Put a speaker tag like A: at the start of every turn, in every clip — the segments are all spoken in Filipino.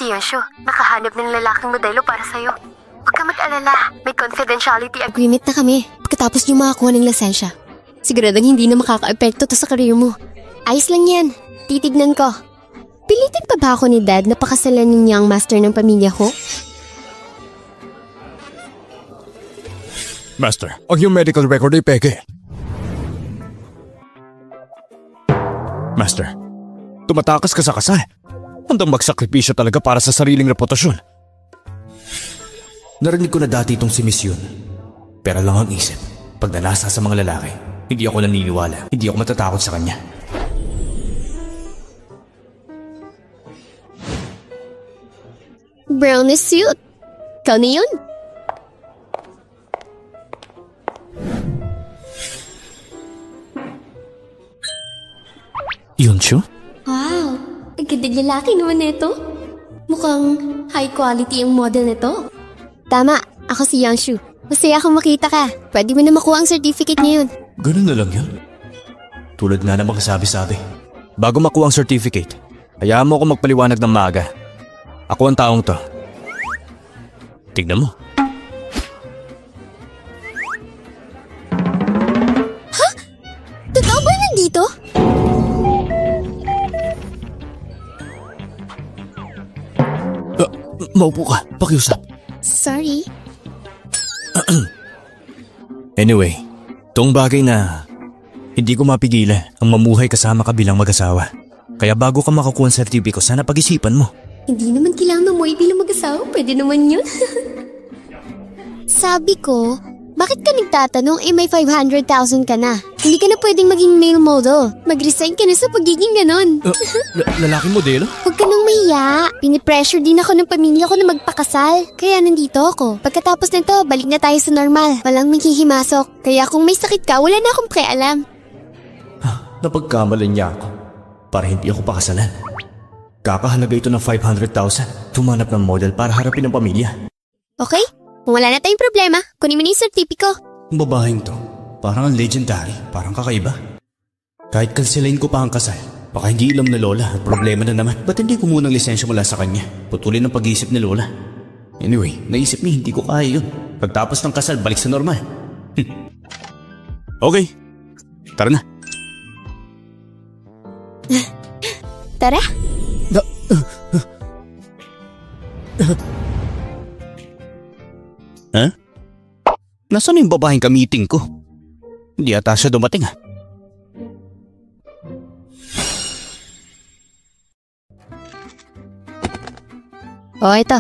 A: Si Yonshu, nakahanap ng lalaking modelo para sa'yo. Huwag ka mag-alala, may confidentiality agreement na kami pagkatapos niyo makakuha ng lisensya. Siguradong hindi na makaka-epekto to sa career mo. Ayos lang yan, titignan ko. Pilitin pa ba ako ni Dad na pakasalan niya ang master ng pamilya ko?
B: Master, ang iyong medical record ay peke. Master, tumatakas ka sa kasal. Handang magsakripisyo talaga para sa sariling reputasyon.
C: Narinig ko na dati itong si Miss Yun. Pero lang ang isip, pag nalasa sa mga lalaki, hindi ako naniniwala, hindi ako matatakot sa kanya.
A: Brownie suit. Ikaw na yun.
C: Yonshu?
A: Wow, ang gandang lalaki naman nito. Mukhang high quality ang model nito. Tama, ako si Yonshu. Masaya akong makita ka. Pwede mo na makuha ang certificate ngayon.
C: Ganun na lang yun? Tulad nga naman kasabi-sabi.
B: Bago makuha ang certificate, hayaan mo ako magpaliwanag ng maaga. Ako ang taong to. Tignan mo.
A: Ha? Totoo ba nandito?
C: Maupo ka, pakiusap.
A: Sorry.
C: Anyway, itong bagay na hindi ko mapigilan ang mamuhay kasama ka bilang mag-asawa. Kaya bago ka makakuha ng certificate ko, sana pag-isipan mo.
A: Hindi naman kailangan mamuhay bilang mag-asawa. Pwede naman yun. Sabi ko, bakit ka nagtatanong may 500,000 ka na? Hindi ka na pwedeng maging male model. Mag-resign ka na sa pagiging ganon.
C: Lalaking modelo?
A: Huwag ka nang mahiya. Pinipressure din ako ng pamilya ko na magpakasal. Kaya nandito ako. Pagkatapos nito, balik na tayo sa normal. Walang maghihimasok. Kaya kung may sakit ka, wala na akong pakialam.
C: Napagkamalan niya ako para hindi ako pakasalan. Kakahalaga ito ng 500,000. Tumanap ng model para harapin ang pamilya.
A: Okay? Kung wala na tayong problema, kunin mo na yung sertipiko.
C: Ang babaeng to, parang ang legendary, parang kakaiba. Kahit kansilain ko pa ang kasal, baka hindi ilam na lola at problema na naman. Ba't hindi ko muna ng lisensya mula sa kanya? Putulin ang pag-iisip ni lola. Anyway, naisip niya hindi ko kaya yun. Pagtapos ng kasal, balik sa normal.
B: Okay, tara na.
A: Tara.
B: Huh? Nasaan yung babaeng ka-meeting ko? Hindi ata siya dumating ah.
A: Oh, ito.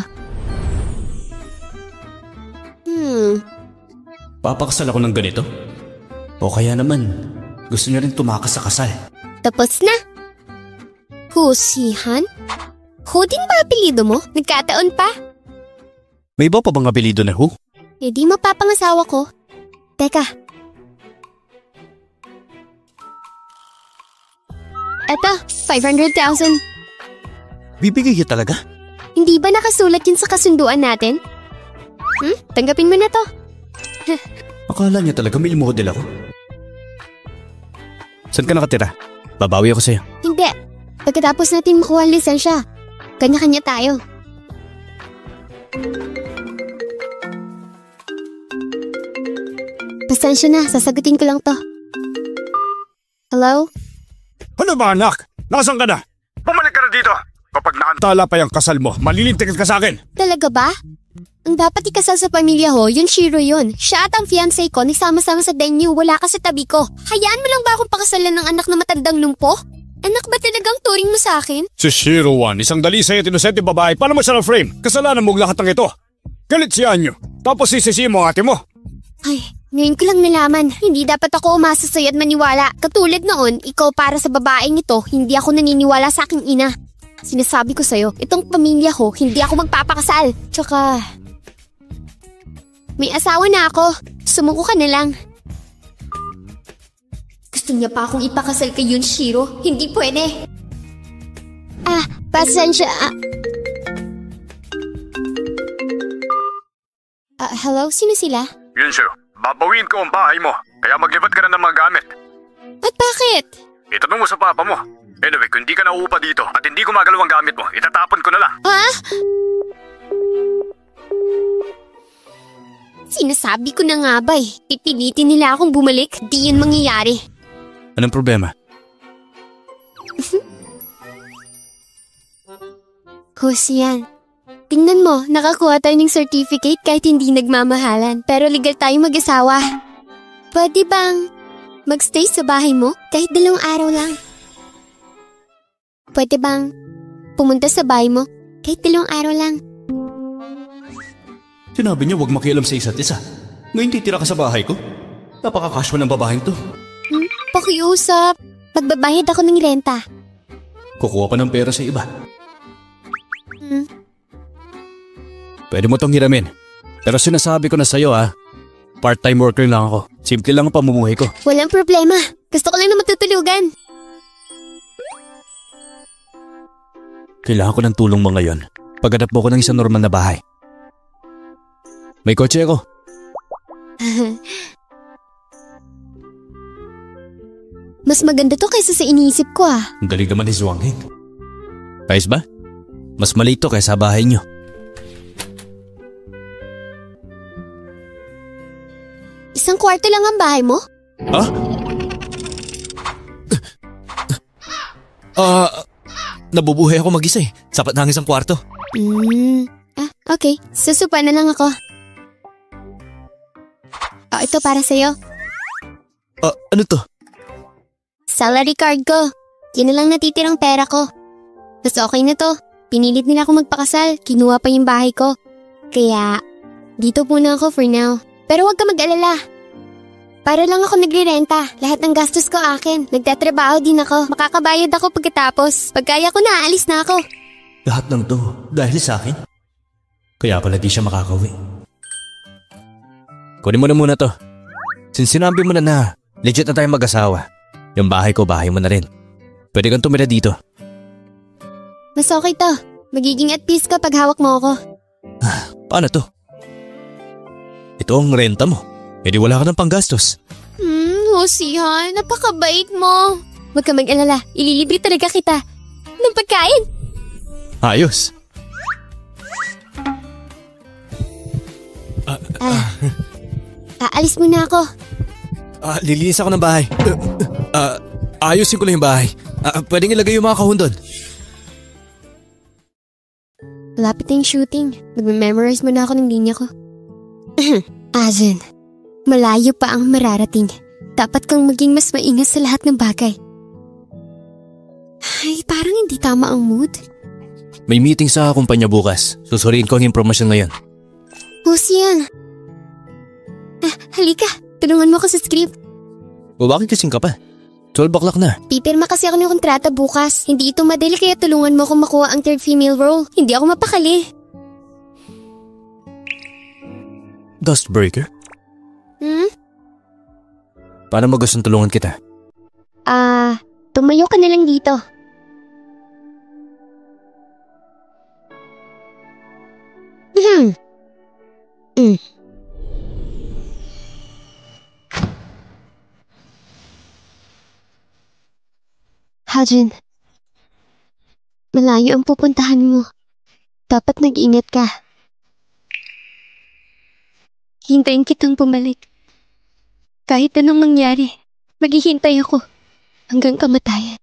C: Papakasal ako ng ganito? O kaya naman, gusto niya rin tumakas sa kasal.
A: Tapos na. Husihan? Hudin ba apelido mo? Nagkataon pa?
B: May iba pa bang apelido na Hu?
A: Eh di mapapangasawa ko. Teka. Eto, 500,000.
B: Bibigay ka talaga?
A: Hindi ba nakasulat yun sa kasunduan natin? Tanggapin mo na to.
C: Akala niya talaga may model ako.
B: Saan ka nakatira? Babawi ako sa'yo.
A: Hindi. Pagkatapos natin makuha ang lisensya, kanya-kanya tayo. Pasensya na, sasagutin ko lang to. Hello?
B: Ano ba anak? Nasaan ka na? Bumalik ka na dito! Kapag naantala pa yung kasal mo, malilintikin ka sa akin!
A: Talaga ba? Ang dapat ikasal sa pamilya ho, yun Shiro yun. Siya at ang fiancé ko, nagsama-sama sa venue, wala ka sa tabi ko. Hayaan mo lang ba akong pakasalan ng anak na matandang lumpo? Anak ba talagang turing mo sa akin?
B: Si Shiro Wan, isang dalisay at inosente babae, paano mo siya na-frame? Kasalanan mo lahat ng ito. Galit si Anyo, tapos sisisi mo ang ate mo.
A: Ay, ngayon ko lang nalaman, hindi dapat ako umasa sa'yo at maniwala. Katulad noon, ikaw para sa babaeng ito, hindi ako naniniwala sa aking ina. Sinasabi ko sa'yo, itong pamilya ko, hindi ako magpapakasal. Tsaka, may asawa na ako. Sumuko ka na lang. Gusto niya pa akong ipakasal kay Yunshiro. Hindi pwede. Pasensya. Hello? Sino sila?
B: Yunshu, babawin ko ang bahay mo, kaya maglibat ka na ng mga gamit.
A: At bakit?
B: Itanong mo sa papa mo. Anyway, kung hindi ka nauupa dito at hindi gumagalaw ang gamit mo, itatapon ko na lang.
A: Ha? Sinasabi ko na nga ba pipilitin nila akong bumalik, di yun mangyayari.
B: Anong problema?
A: Husyan. Tingnan mo, nakakuha tayo ng certificate kahit hindi nagmamahalan, pero legal tayong mag-asawa. Pwede bang magstay sa bahay mo kahit 2 araw lang? Pwede bang pumunta sa bahay mo kahit 2 araw lang?
C: Sinabi niya huwag makialam sa isa't isa. Ngayon titira ka sa bahay ko? Napaka-casual ng babaeng to.
A: Pakiusap. Magbabayad ako ng renta.
C: Kukuha pa ng pera sa iba.
B: Pwede mo tong hiramin. Pero sinasabi ko na sa'yo part-time worker lang ako. Simple lang ang pamumuhay ko.
A: Walang problema. Gusto ko lang na matutulugan.
B: Kailangan ko ng tulong mo ngayon. Paghanap mo ko ng isang normal na bahay. May kotse ako.
A: Mas maganda to kaysa sa iniisip ko
C: Ang galing naman ni Zhuangheng.
B: Ayos ba? Mas maliit to kaysa bahay niyo.
A: Isang kwarto lang ang bahay mo?
B: Nabubuhay ako mag-isa Sapat na ang isang kwarto.
A: Okay. Susupa na lang ako. Ito para sa'yo.
B: Ano to?
A: Salary card ko. Yan na lang natitirang pera ko. Mas okay na to. Pinilit nila ako magpakasal. Kinuha pa yung bahay ko. Kaya, dito muna ako for now. Pero huwag ka mag-alala. Para lang ako nagre-renta. Lahat ng gastos ko akin. Nagtatrabaho din ako. Makakabayad ako pagkatapos. Pagkaya ko na, aalis na ako.
C: Lahat ng to dahil sa akin? Kaya pala di siya makakauwi.
B: Kunin mo na muna to. Since sinabi mo na legit na tayo mag-asawa, yung bahay ko, bahay mo na rin. Pwede kang tumira dito.
A: Mas okay to. Magiging at peace ka pag hawak mo ako.
B: Paano to? Ito ang renta mo. E di wala ka ng panggastos.
A: Hosihan, napakabait mo. Huwag ka mag-alala, ililibre talaga kita. Ng pagkain.
B: Ayos.
A: Aalis muna ako.
B: Lilinis ako ng bahay. Ayusin ko lang yung bahay. Pwedeng ilagay yung mga kahon doon.
A: Malapit na yung shooting. Nagme-memorize muna ako ng linya ko. Azin, malayo pa ang mararating. Dapat kang maging mas maingat sa lahat ng bagay. Ay, parang hindi tama ang mood.
B: May meeting sa kumpanya bukas. Susuriin ko ang impormasyon ngayon.
A: Husyan. Halika, tulungan mo ako sa script.
B: Bakit kasing ka pa? 12 o'clock na.
A: Pipirma kasi ako ng kontrata bukas. Hindi ito madali kaya tulungan mo ako makuha ang third female role. Hindi ako mapakali.
B: Dustbreaker? Paano mo gustong tulungan kita?
A: Tumayo ka na lang dito. Hajin, malayo ang pupuntahan mo. Dapat nag-ingat ka. Hintayin kitang bumalik. Kahit anong mangyari, maghihintay ako hanggang kamatayan.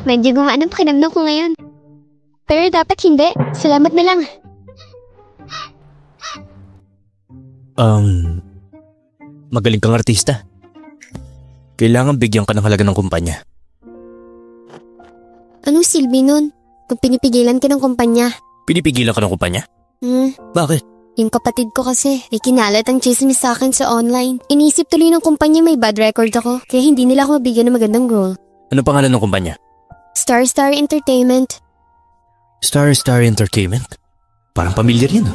A: Medyo gumaan ang pakiramdam ko ngayon. Pero dapat hindi. Salamat na lang.
B: Magaling kang artista. Kailangan bigyan ka ng halaga ng kumpanya.
A: Anong silbi nun? Kung pinipigilan ka ng kumpanya?
B: Pinipigilan ka ng kumpanya? Bakit?
A: Yung kapatid ko kasi, ay kinalat ang chismis sa akin sa online. Inisip tuloy ng kumpanya may bad record ako, kaya hindi nila ako mabigyan ng magandang role.
B: Ano pangalan ng kumpanya?
A: Star Entertainment.
B: Star Entertainment? Parang pamilyar yun.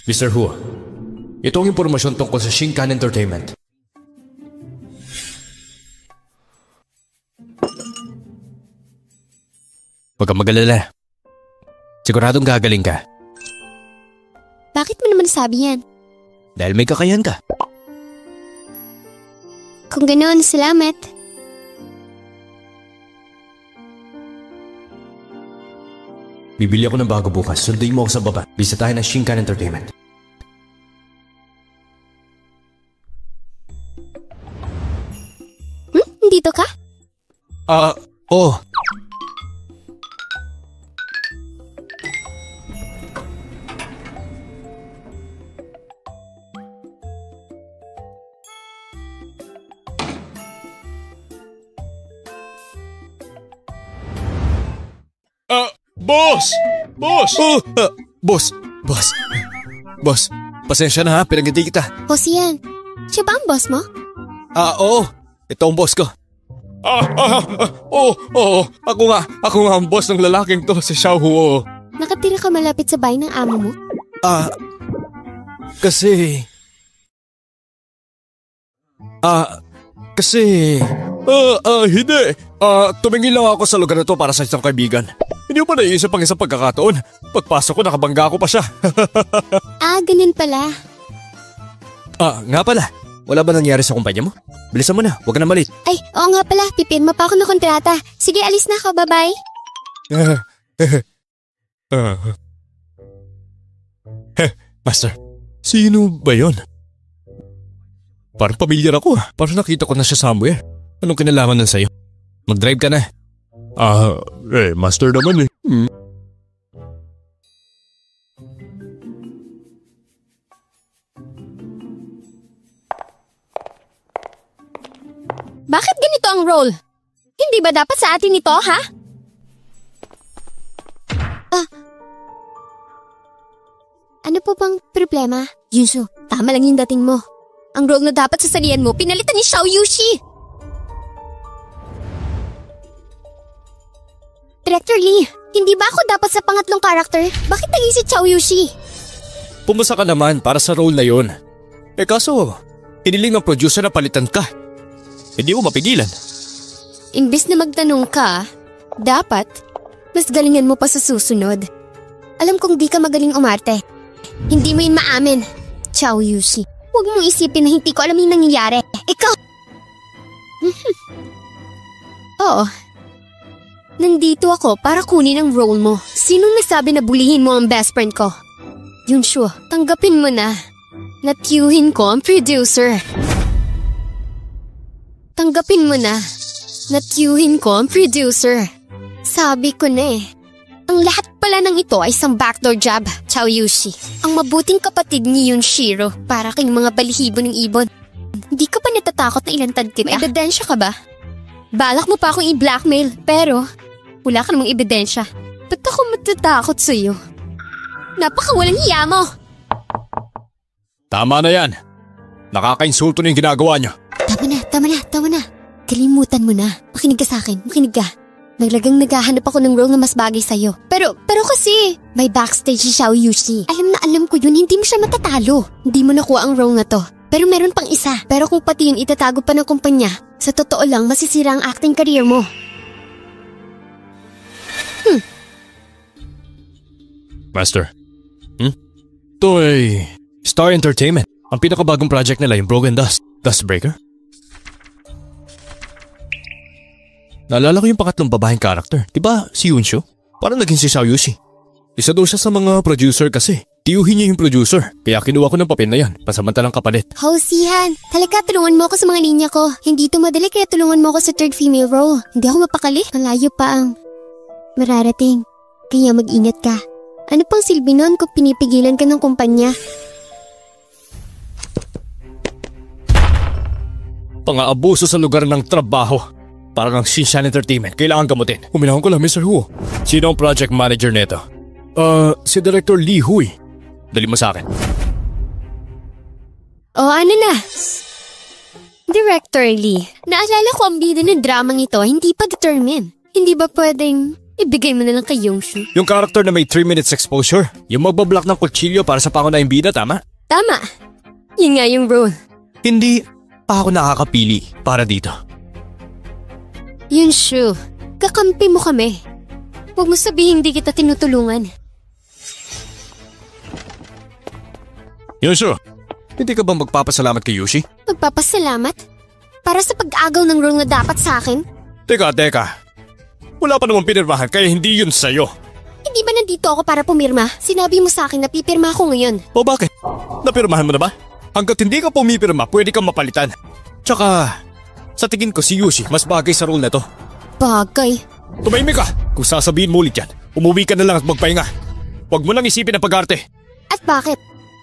B: Mr. Hu, ito ang impormasyon tungkol sa Shinkan Entertainment. Huwag kang mag-alala. Siguradong gagaling ka.
A: Bakit mo naman sabi yan?
B: Dahil may kakayahan ka.
A: Kung ganoon, salamat.
B: Bibili ako ng bago bukas. Sunduin mo ako sa baba. Bisa tayo ng Shinkan Entertainment.
A: Dito ka?
B: Oo.
C: Boss! Boss!
B: Boss, pasensya na ha, pinagindi kita.
A: Boss yan. Siya ba ang boss mo?
B: Oo. Ito ang boss ko. Oo. Ako nga ang boss ng lalaking to, si Xiao Huo.
A: Nakatira ka malapit sa bahay ng amo mo?
B: Kasi... Hindi. Tumingin lang ako sa lugar na to para sa isang kaibigan. Hindi mo pa naiisip ang isang pagkakataon. Pagpasok ko, nakabangga ko pa siya.
A: Ganun pala.
B: Nga pala. Wala ba nangyari sa kumpanya mo? Bilisan mo na, huwag ka na malit.
A: Ay, oo nga pala. Pipirma pa ako ng kontrata. Sige, alis na ako. Bye-bye.
B: Master, sino ba yun? Parang pamilyar ako. Parang nakita ko na siya somewhere. Anong kinalaman nun sa'yo? Mag-drive ka na.
C: Master naman eh.
A: Bakit ganito ang role? Hindi ba dapat sa atin ito, ha? Ano po bang problema? Yunsu, tama lang yung dating mo. Ang role na dapat sasalihan mo, pinalitan ni Xiao Yushi. Director Lee, hindi ba ako dapat sa pangatlong karakter? Bakit naging si Xiao Yushi?
B: Pumasa ka naman para sa role na yun. Kaso, hiniling ng producer na palitan ka. Hindi mo mapigilan.
A: Imbis na magtanong ka, dapat mas galingan mo pa sa susunod. Alam kong di ka magaling umarte. Hindi mo yun maamin, Xiao Yushi. Huwag mong isipin na hindi ko alam yung nangyayari. Ikaw! Oo. Nandito ako para kunin ang role mo. Sinong nasabi na bulihin mo ang best friend ko? Yunshu, tanggapin mo na. Natiyuhin ko ang producer. Tanggapin mo na. Natiyuhin ko ang producer. Sabi ko na eh. Ang lahat pala ng ito ay isang backdoor job, Xiao Yushi. Ang mabuting kapatid ni Yunshiro para kayong mga balihibo ng ibon. Hindi ka pa natatakot na ilantad kita? May ebidensya ka ba? Balak mo pa akong i-blackmail pero wala ka namang ebidensya. Ba't ako matatakot sa'yo? Napakawalang hiya mo!
B: Tama na yan. Nakaka-insulto na yung ginagawa niyo.
A: Tama na. Kalimutan mo na. Makinig ka sa akin, makinig ka. Naglagang naghahanap ako ng role na mas bagay sa'yo. Pero kasi, may backstage si Xiao Yushi. Alam ko yun, hindi mo siya matatalo. Hindi mo nakuha ang role na to. Pero meron pang isa. Pero kung pati yun itatago pa ng kumpanya, sa totoo lang masisira ang acting career mo.
B: Master. Ito ay Star Entertainment. Ang pinakabagong project nila yung Broken Dustbreaker. Naalala ko yung pangatlong babaeng karakter. Diba si Yunshu? Parang naging si Xiao Yushi. Isa daw siya sa mga producer kasi. Tiyuhin niya yung producer. Kaya kinuha ko ng papel na yan. Pasamantalang kapalit.
A: Hausihan, talaga tulungan mo ako sa mga linya ko. Hindi ito madali kaya tulungan mo ako sa third female role. Hindi ako mapakali. Malayo pa ang mararating. Kaya mag-ingat ka. Ano pang silbi nun kung pinipigilan ka ng kumpanya?
B: Pang-aabuso sa lugar ng trabaho. Para ng Shinshan Entertainment, kailangan gamutin. Huminahon ko lang, Mr. Huo. Sino ang project manager neto? Si Director Lee Hui. Dali mo sa akin.
A: Ano na? Director Lee, naalala ko ang bida ng dramang ito hindi pa determined. Hindi ba pwedeng ibigay mo na lang kay Yongshu?
B: Yung character na may 3 minutes exposure? Yung magbablock ng kutsilyo para sa pangunahing bida, tama?
A: Tama. Yun nga yung role.
B: Hindi pa ako nakakapili para dito.
A: Yunshu, kakampi mo kami. Huwag mo sabihin hindi kita tinutulungan.
B: Yunshu, hindi ka ba magpapasalamat kay Yushi?
A: Magpapasalamat? Para sa pag-agaw ng role na dapat sa akin?
B: Teka. Wala pa namang pinirmahan kaya hindi yun sa'yo.
A: Hindi ba nandito ako para pumirma? Sinabi mo sa akin na pipirma ako ngayon.
B: O bakit? Napirmahan mo na ba? Hanggat hindi ka pumipirma, pwede kang mapalitan. Tsaka, sa tingin ko si Yushi mas bagay sa role na to.
A: Bagay?
B: Tumahimik ka! Kung sasabihin mo ulit yan, umuwi ka na lang at magpahinga. Huwag mo lang isipin ang pag-arte.
A: At bakit?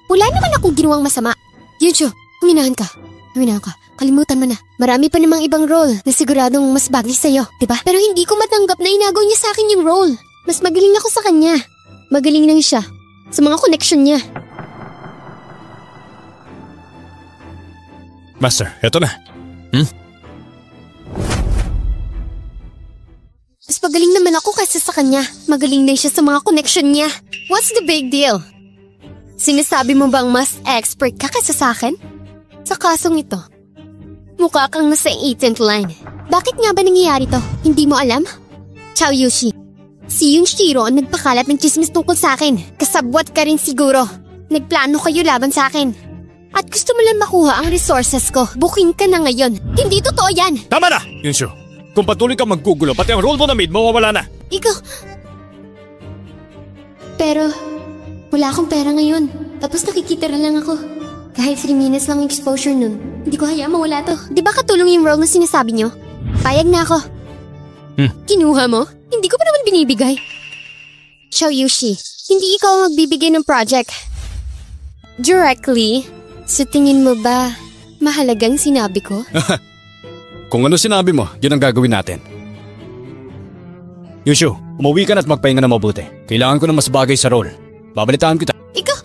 A: Wala naman akong ginawang masama. Yunshu, huminahan ka. Kalimutan mo na. Marami pa namang ibang role na siguradong mas bagay sa'yo, diba? Pero hindi ko matanggap na inagaw niya sa akin yung role. Mas magaling ako sa kanya. Magaling lang siya sa mga connection niya.
B: Master, eto na.
A: Mas magaling naman ako kaysa sa kanya. Magaling lang siya sa mga connection niya. What's the big deal? Sinasabi mo bang mas expert ka kaysa sa akin? Sa kasong ito, mukha kang nasa 18th line. Bakit nga ba nangyayari to? Hindi mo alam? Ciao Yushi. Si Yunshiro ang nagpakalat ng chismis tungkol sa akin. Kasabwat ka rin siguro. Nagplano kayo laban sa akin. At gusto mo lang makuha ang resources ko. Bukin ka na ngayon. Hindi totoo yan.
B: Tama na, Yunshu. Kung patuloy kang maggugulo, pati ang role mo na maid, mawawala na.
A: Ikaw... Pero, wala akong pera ngayon. Tapos nakikita na lang ako. Kahit 3 minutes lang yung exposure nun, hindi ko hayaan mawala to. Di ba katulong yung role na sinasabi nyo? Payag na ako. Kinuha mo? Hindi ko pa naman binibigay. Ciao Yushi, hindi ikaw ang magbibigay ng project. Directly, sa tingin mo ba mahalagang sinabi ko?
B: Kung ano sinabi mo, yun ang gagawin natin. Yushu, umuwi ka na at magpahinga na mabuti. Kailangan ko ng mas bagay sa role. Babalitaan kita.
A: Ikaw...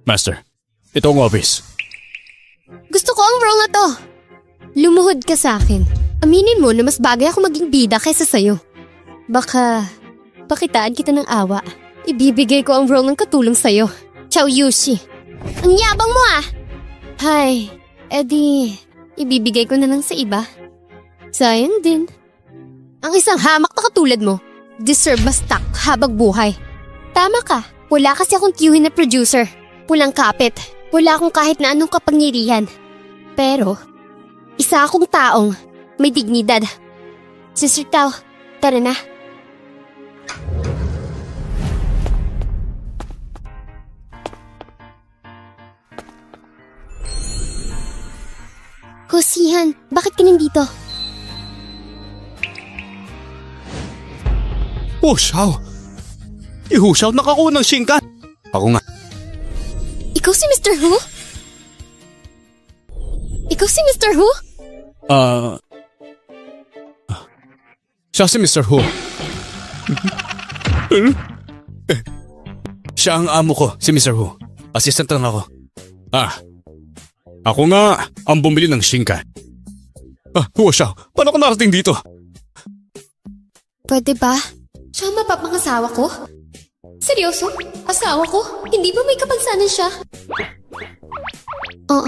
B: Master, ito ang office.
A: Gusto ko ang role na to. Lumuhod ka sa akin. Aminin mo na mas bagay ako maging bida kaysa sa'yo. Baka, pakitaan kita ng awa. Ibibigay ko ang role ng katulong sa'yo. Ciao Yushi. Ang yabang mo ah! Hay, edi, ibibigay ko na lang sa iba. Sayang din. Ang isang hamak na katulad mo, deserve mas stuck habang buhay. Tama ka, wala kasi akong tiyuhin na producer. Pulang kapit, wala akong kahit na anong kapangyarihan. Pero, isa akong taong may dignidad. Sister Tao, tara na. Hosihan, bakit ka nandito?
B: Hushaw! Ihushaw, nakakuha ng Shinkan! Ako nga.
A: Ikaw si Mr. Hu? Ikaw si Mr. Hu?
B: Siya si Mr. Hu. Siya ang amo ko, si Mr. Hu. Assistant lang ako. Ako nga ang bumili ng Shinkan. Hushaw, paano ko narating dito?
A: Pwede ba? Siya ang mapapangasawa ko? Seryoso? Asawa ko? Hindi ba may kapansanan siya? Oo.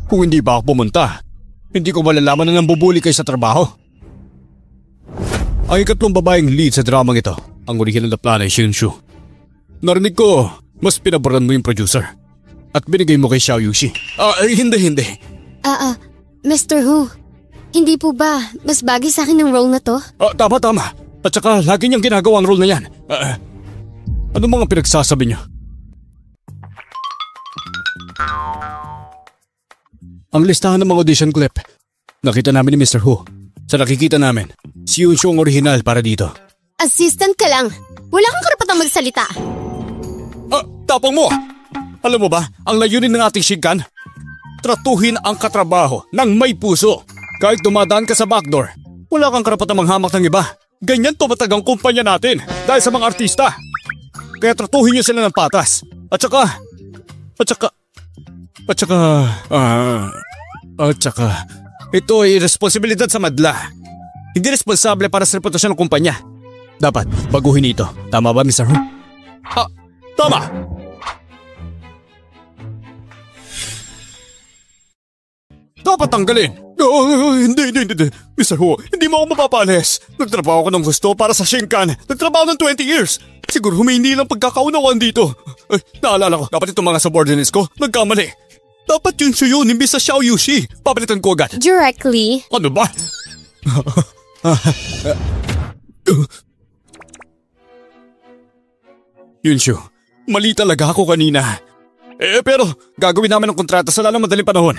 B: Kung hindi ba ako pumunta, hindi ko malalaman na nambubuli kayo sa trabaho. Ang ikatlong babaeng lead sa dramang ito, ang original na plano ay Shinshu. Narinig ko, mas pinaboran mo yung producer. At binigay mo kay Xiao Yushi. Hindi.
A: Mr. Hu, hindi po ba mas bagay sa akin ng role na to?
B: Tama. At saka lagi niyang ginagawa ang role na yan. Ano mga pinagsasabi niyo? Ang listahan ng mga audition clip. Nakita namin ni Mr. Hu. Sa nakikita namin, si Yunshu ang original para dito.
A: Assistant ka lang. Wala kang karapatang magsalita.
B: Tapang mo! Alam mo ba, ang layunin ng ating Shinkan? Tratuhin ang katrabaho ng may puso. Kahit dumadaan ka sa backdoor, wala kang karapatang manghamak ng iba. Ganyan tumatag ang kumpanya natin dahil sa mga artista. Kaya tratuhin niyo sila ng patas. At saka, ito ay responsibilidad sa madla. Hindi responsable para sa reputasyon ng kumpanya. Dapat baguhin ito. Tama ba, Mr. Hu? Tama! Dapat tanggalin. Hindi. Mr. Hu, hindi mo ako mapapalis. Nagtrabaho ko ng gusto para sa Shinkan. Nagtrabaho ng 20 years. Siguro humindi lang pagkakaunawan dito. Ay, naalala ko, dapat itong mga subordinates ko nagkamali. Dapat yun siya yun, imbis sa Xiao Yushi. Papalitan ko agad.
A: Directly.
B: Ano ba? Yunshu, mali talaga ako kanina. Pero gagawin namin ang kontrata sa lalong madaling panahon.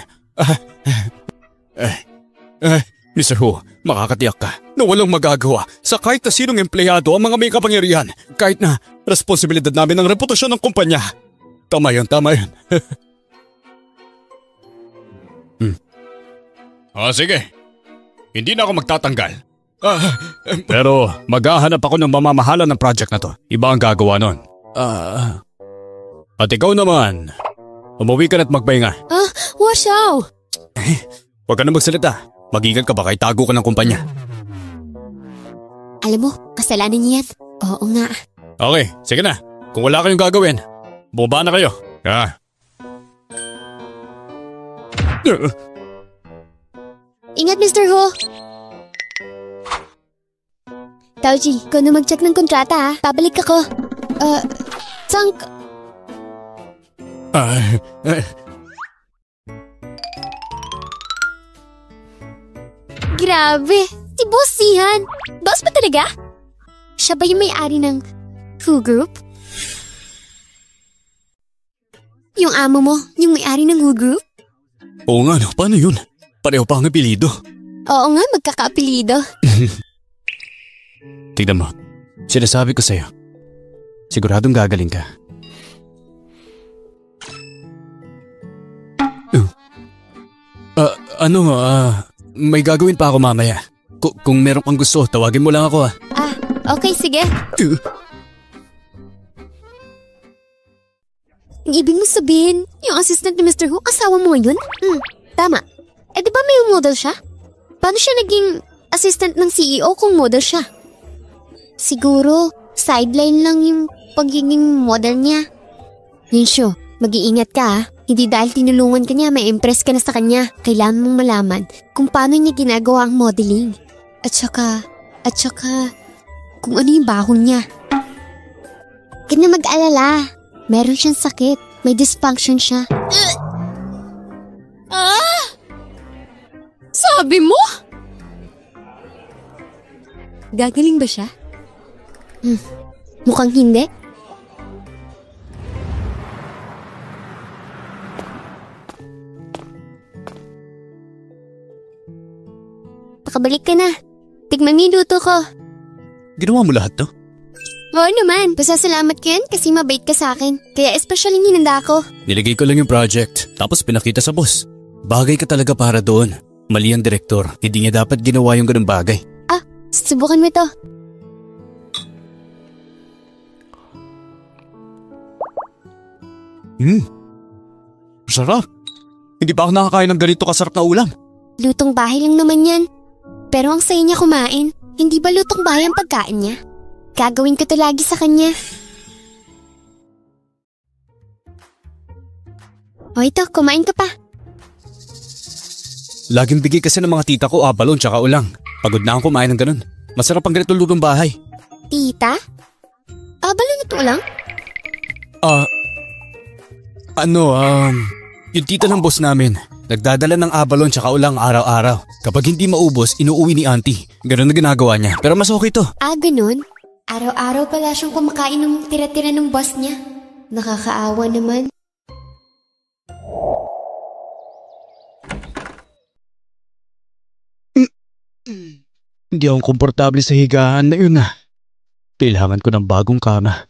B: Mr. Hu, makakatiyak ka na walang magagawa sa kahit na sinong empleyado ang mga may kapangyarihan, kahit na responsibilidad namin ang reputasyon ng kumpanya. Tama yun. Sige. Hindi na ako magtatanggal. Pero maghahanap ako ng mamamahala ng project na to. Iba ang gagawa nun. At ikaw naman, umuwi ka na't magpahinga.
A: Washaw!
B: Huwag ka na magsalita. Mag-ingat ka baka itago ka ng kumpanya.
A: Alam mo, kasalanan niya yan. Oo nga.
B: Okay, sige na. Kung wala kayong gagawin, bumaba na kayo.
A: Ingat, Mr. Ho! Taoji, ikaw na mag-check ng kontrata ha. Pabalik ako. Sank... Grabe! Si Boss Sihan! Boss pa talaga? Siya ba yung may-ari ng Who Group? Yung amo mo, yung may-ari ng Who Group?
B: Oo nga, no? Paano yun? Pareho pa ang apelido.
A: Oo nga, magkakaapelido.
C: Tignan mo, sinasabi ko sa'yo. Siguradong gagaling ka. May gagawin pa ako mamaya. Kung meron kang gusto, tawagin mo lang ako
A: Okay, sige. Ang ibig mo sabihin, yung assistant ni Mr. Hu, asawa mo ngayon? Tama. Di ba may model siya? Paano siya naging assistant ng CEO kung model siya? Siguro, sideline lang yung pagiging model niya. Yunshu, mag-iingat ka ha. Hindi dahil tinulungan ka niya, may impress ka na sa kanya. Kailangan mong malaman kung paano niya ginagawa ang modeling. At saka, kung ano yung bahon niya. Huwag na mag-alala. Meron siyang sakit. May dysfunction siya.
D: Sabi mo?
A: Gagaling ba siya? Mukhang hindi. Nakabalik ka na. Tignan mo yung luto ko.
C: Ginawa mo lahat to?
A: Oo naman. Pasasalamat ko yan kasi mabait ka sa akin. Kaya especially hinanda ko.
C: Nilagay ko lang yung project, tapos pinakita sa boss. Bagay ka talaga para doon. Mali ang direktor. Hindi niya dapat ginawa yung ganung bagay.
A: Subukan mo ito.
B: Sarap. Hindi pa ako nakakain ng ganito kasarap na ulam.
A: Lutong bahay lang naman yan. Pero ang saya niya kumain. Hindi ba lutong bahay ang pagkain niya? Gagawin ko to lagi sa kanya. O ito, kumain ka pa.
C: Laging bigay kasi ng mga tita ko abalon tsaka ulang. Pagod na akong kumain ng ganun. Masarap ang ganito lutong bahay.
A: Tita? Abalo na to lang?
C: Yung tita ng boss namin, nagdadala ng abalon tsaka ulang araw-araw. Kapag hindi maubos, inuuwi ni auntie. Ganun na ginagawa niya. Pero mas okay to.
A: Ganun? Araw-araw pala siyang kumakain ng tira-tira ng boss niya. Nakakaawa naman.
C: Hindi ako komportable sa higaan na yun Kailangan ko ng bagong kama.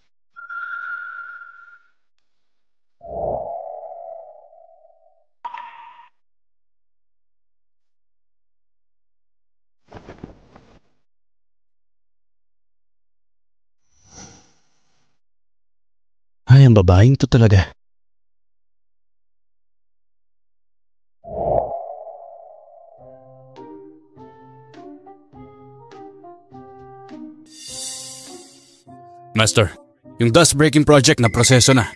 C: Ay, ang babaeng to talaga.
B: Master, yung dust breaking project na proseso na.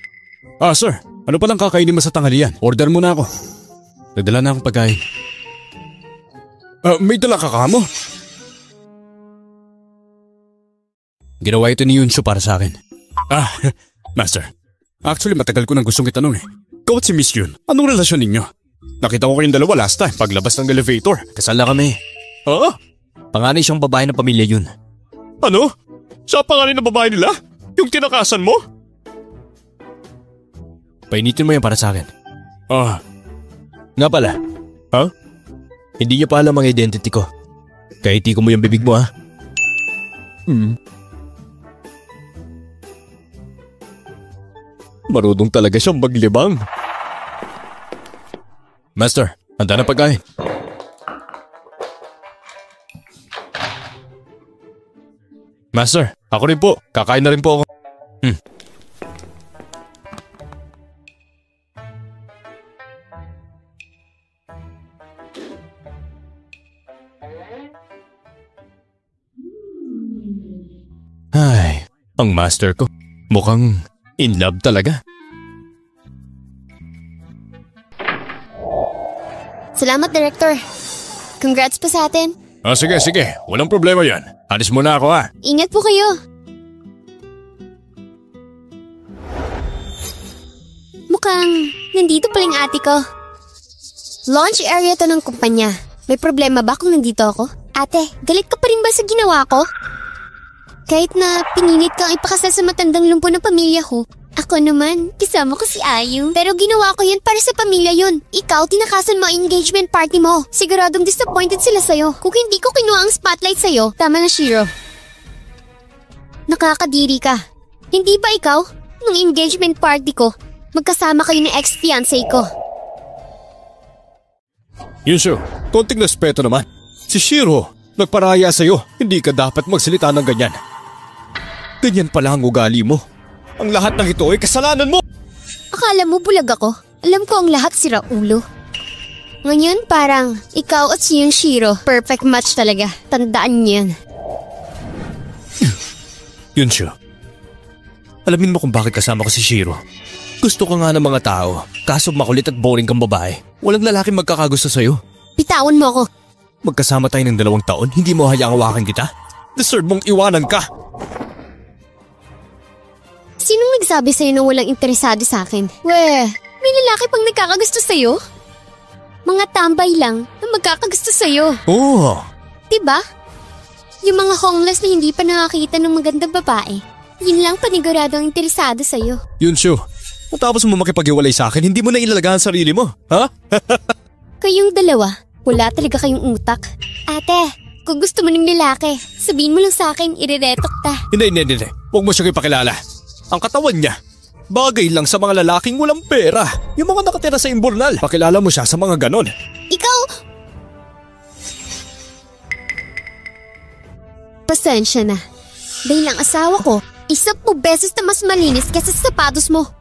B: Sir, ano palang kakainin mo sa tanghalian? Order mo na ako.
C: Nagdala na akong pagkain.
B: May dala ka mo? Ginawa ito ni Yunsho para sa akin. Master. Actually, matagal ko nang gustong itanong eh. Ikaw at si Miss Yun, anong relasyon ninyo? Nakita ko kayong dalawa last time paglabas ng elevator.
D: Kasal na kami. Panganay siyang babae ng pamilya Yun.
B: Ano? Siya panganay ng babae nila? Yung tinakasan mo?
D: Painitin mo yan para sa akin.
B: Nga pala.
D: Hindi niya pa alam ang identity ko. Kaya itiko mo yung bibig mo ha.
B: Marunong talaga siyang maglibang.
D: Master, handa na pagkain.
B: Master, ako rin po. Kakain na rin po ako. Ay, ang master ko. Mukhang in love talaga.
A: Salamat, Director. Congrats pa sa atin.
B: Sige. Walang problema yan. Alis muna ako ha.
A: Ingat po kayo. Mukhang nandito pala yung ate ko. Launch area to ng kumpanya. May problema ba kung nandito ako? Ate, galit ka pa rin ba sa ginawa ko? Kahit na pinilit kang ipakasal sa matandang lumpo ng pamilya ko, ako naman, kasama ko si Ayu. Pero ginawa ko yan para sa pamilya yun. Ikaw, tinakasan mo ang engagement party mo. Siguradong disappointed sila sa'yo. Kung hindi ko kinuha ang spotlight sa'yo, tama na, Shiro. Nakakadiri ka. Hindi ba ikaw, nung engagement party ko, magkasama kayo ng ex-fiancé ko?
B: Yunsho, konting respeto naman. Si Shiro, nagparaya sa'yo. Hindi ka dapat magsalita ng ganyan. Ganyan pala ang ugali mo. Ang lahat ng ito ay kasalanan mo!
A: Akala mo bulag ako? Alam ko ang lahat sira ulo. Ngayon parang ikaw at si Shiro, perfect match talaga. Tandaan niyan.
B: Yunsho, alamin mo kung bakit kasama ko si Shiro. Gusto ko nga ng mga tao, kaso makulit at boring kang babae. Walang lalaking magkakagusto sa'yo.
A: Bitawan mo ako.
B: Magkasama tayo ng 2 taon, hindi mo hayaang hawakan kita? Deserve mong iwanan ka!
A: Sinong nagsabi sa'yo na walang interesado sa akin? Weh, may lalaki pang nagkakagusto sa'yo? Mga tambay lang na magkakagusto sa'yo.
B: Oo.
A: Diba? Yung mga homeless na hindi pa nakakita ng magandang babae, yun lang panigurado ang interesado sa'yo.
B: Yunsho, matapos mo makipag-iwalay sa akin, hindi mo na ilalagaan ang sarili mo, ha?
A: Kayong dalawa, wala talaga kayong utak. Ate, kung gusto mo ng lalaki, sabihin mo lang sa akin, ireretok ta.
B: Hindi. Huwag mo siyang ipakilala. Ang katawan niya, bagay lang sa mga lalaking walang pera. Yung mga nakatira sa imburnal. Pakilala mo siya sa mga ganon.
A: Ikaw! Pasensya na. Dahil ang asawa ko, 10 beses na mas malinis kaysa sa sapatos mo.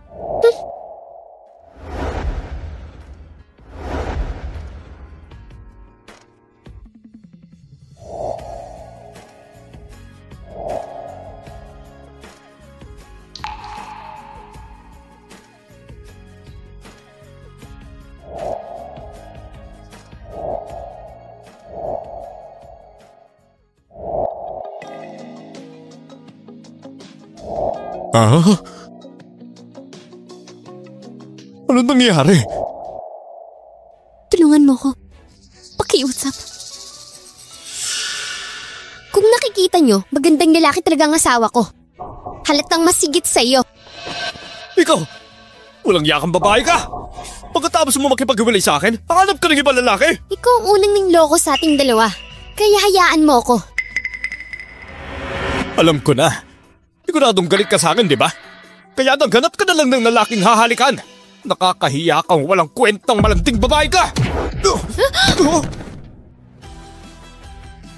B: Ano nangyari?
A: Tulungan mo ko. Pakiusap. Kung nakikita nyo, magandang lalaki talaga ang asawa ko. Halatang masigit sa iyo.
B: Ikaw! Walang yakang babae ka! Pagkatapos mo makipag-iwalay sa akin, hanap ka ng ibang lalaki!
A: Ikaw ang unang ningloko sa ating dalawa. Kaya hayaan mo ko.
B: Alam ko na. Siguradong galit ka sa akin, di ba? Kaya naghanap ka na lang ng lalaking hahalikan. Nakakahiya kang walang kwentang malanding babae ka!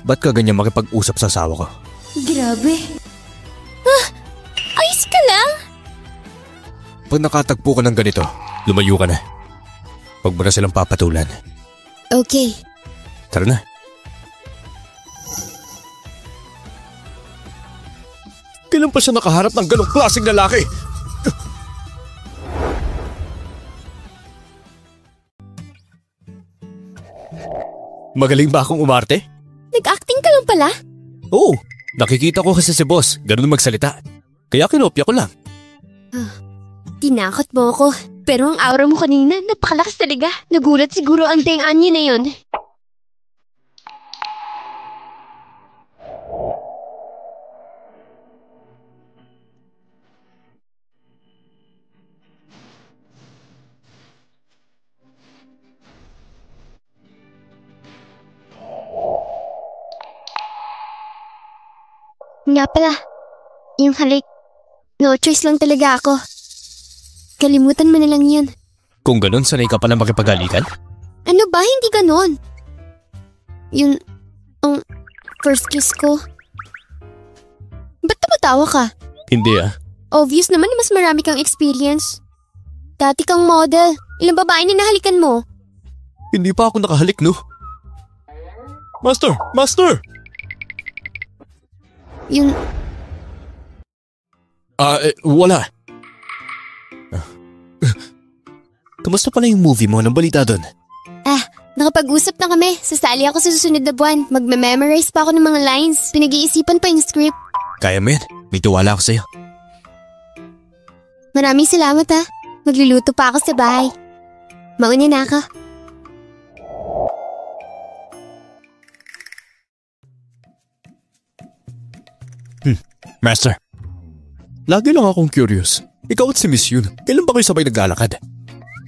D: Ba't ka ganyan makipag-usap sa asawa ko?
A: Grabe. Ayos ka lang?
B: Pag nakatagpo ka ng ganito, lumayo ka na. Huwag mo na silang papatulan.
A: Okay.
B: Tara na. Kailan pa siya nakaharap ng ganong klaseng lalaki? Magaling ba akong umarte?
A: Nag-acting ka lang pala?
B: Oo, nakikita ko kasi si boss, ganun magsalita. Kaya kinopya ko lang.
A: Tinakot mo ako. Pero ang aura mo kanina, napakalakas talaga. Nagulat siguro ang tengaan niyo na yun. Nga pala, yung halik, no choice lang talaga ako. Kalimutan mo na lang yun.
B: Kung ganun, sanay ka pala makipagalikan?
A: Ano ba? Hindi ganon. Yun, ang first kiss ko. Ba't tumatawa ka?
B: Hindi ah.
A: Obvious naman na mas marami kang experience. Dati kang model. Ilang babae na nahalikan mo?
B: Hindi pa ako nakahalik, no? Master! Master!
A: Yun,
B: wala. Kamusta pala yung movie mo? Anong balita doon?
A: nakapag-usap na kami. Sasali ako sa susunod na buwan. Magme-memorize pa ako ng mga lines. Pinag-iisipan pa yung script.
B: Kaya mo yan. May tiwala ako sa'yo.
A: Maraming salamat ha. Magluluto pa ako sa bahay. Mauna na ako.
B: Master. Lagi lang akong curious. Ikaw at si Miss Yun, kailan ba kayo sabay naglalakad?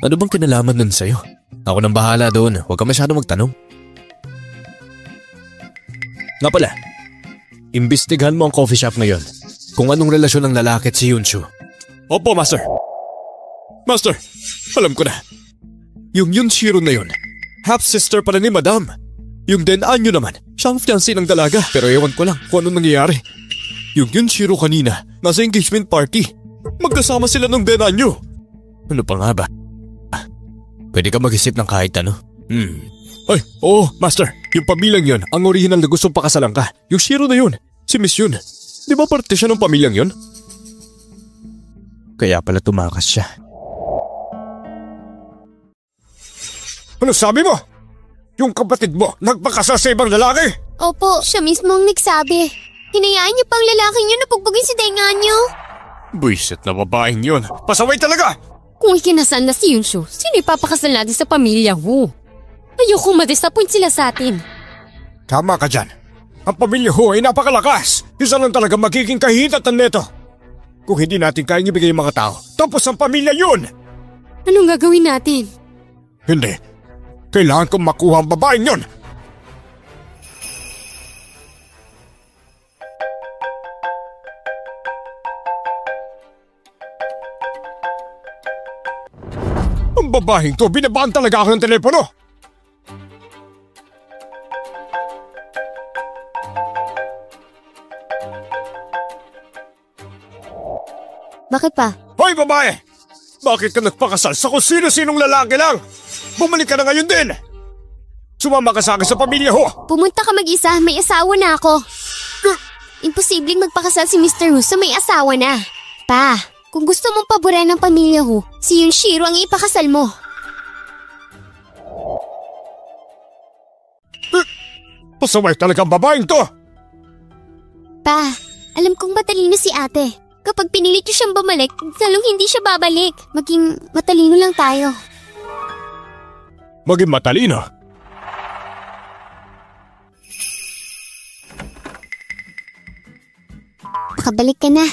B: Ano bang kinalaman nun sa'yo? Ako nang bahala doon. Huwag ka masyado magtanong. Nga pala, imbestigahan mo ang coffee shop ngayon. Kung anong relasyon ng lalaki at si Yunshu. Opo, Master. Master, alam ko na. Yung Yunshiro na yun, half-sister pala ni Madam. Yung Denanyo naman, siyang fiancé ng dalaga. Pero ewan ko lang kung anong nangyayari. Yung Yunshiro kanina, nasa engagement party. Magkasama sila ng Denanyo. Ano pa nga ba? Pwede ka mag-isip ng kahit ano. Ay, oo, Master. Yung pamilyang yun, ang original na gustong pakasalan ka. Yung Shiro na yun, si Miss Yun. Di ba parte siya ng pamilyang yun? Kaya pala tumakas siya. Ano sabi mo? Yung kapatid mo, nagpakasal sa ibang lalaki?
A: Opo, siya mismo ang nagsabi. Hinayaan niyo pang lalaking yun na pugbugin si Denganyo.
B: Buisit na babaeng yun. Pasaway talaga!
A: Kung ikinasal na si Yunshu, sino ipapakasal natin sa pamilya Hu? Ayokong ma-disappoint sila sa atin.
B: Tama ka dyan. Ang pamilya Hu ay napakalakas. Isa lang talaga magiging kahintatan neto. Kung hindi natin kayang ibigay yung mga tao, tapos ang pamilya yun!
A: Anong gagawin natin?
B: Hindi. Kailangan kong makuha ang babaeng yun! Ang babaeng to, binabaan talaga ako ng telepono!
A: Bakit pa?
B: Hoy babae! Bakit ka nagpakasal sa kung sino-sinong lalaki lang? Bumalik ka na ngayon din! Sumama ka sa akin sa pamilya Ho!
A: Pumunta ka mag-isa, may asawa na ako. Imposibleng magpakasal si Mr. Hu sa may asawa na. Pa, kung gusto mong paboran ng pamilya Hu, si Yunshiro ang ipakasal mo.
B: Pasaway talaga ang babaeng to!
A: Pa, alam kong matalino si ate. Kapag pinilit niyo siyang bumalik, lalong hindi siya babalik. Maging matalino lang tayo.
B: Maging matalino?
A: Makabalik ka na.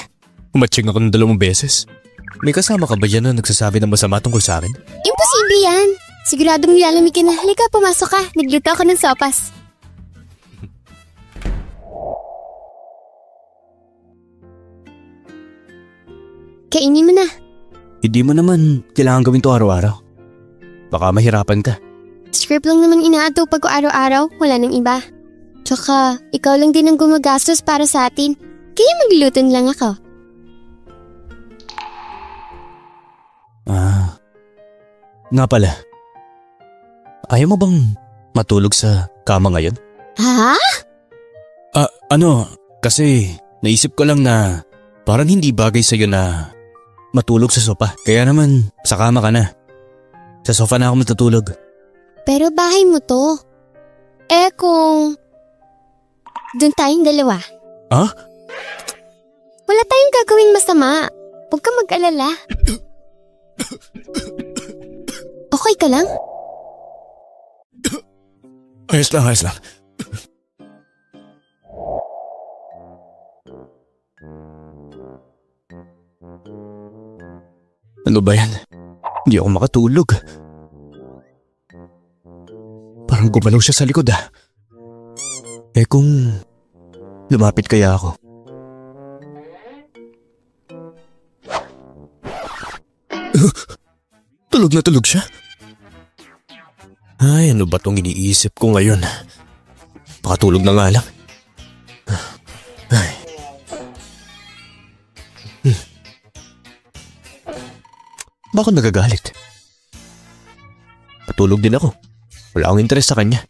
B: Umatching ako ng 2 beses. May kasama ka ba dyan na nagsasabi ng masama tungkol sa akin?
A: Imposible yan. Siguradong nilalamig ka na. Halika, pumasok ka. Nagluto ako ng sopas. Kainin mo na.
C: Hindi mo naman kailangan gawin to araw-araw. Baka mahirapan ka.
A: Script lang naman inaatupag pag araw-araw. Wala nang iba. Tsaka, ikaw lang din ang gumagastos para sa atin. Kaya magluluto lang ako.
C: Nga pala. Ayaw mo bang matulog sa kama ngayon?
A: Ha?
C: Kasi naisip ko lang na parang hindi bagay sa'yo na matulog sa sopa. Kaya naman, sa kama ka na. Sa sofa na ako matutulog.
A: Pero bahay mo to. Kung doon tayong dalawa.
B: Ah?
A: Wala tayong gagawing masama. Huwag ka mag-alala. Okay ka lang?
B: Ayos lang, ayos lang.
D: Ano ba yan? Hindi ako makatulog. Parang gumalaw siya sa likod ah. Kung lumapit kaya ako?
B: Tulog na tulog siya. Ay, ano ba tong iniisip ko ngayon? Pakatulog na nga lang. Ay.
D: Baka nagagalit. Patulog din ako. Wala akong interes sa kanya.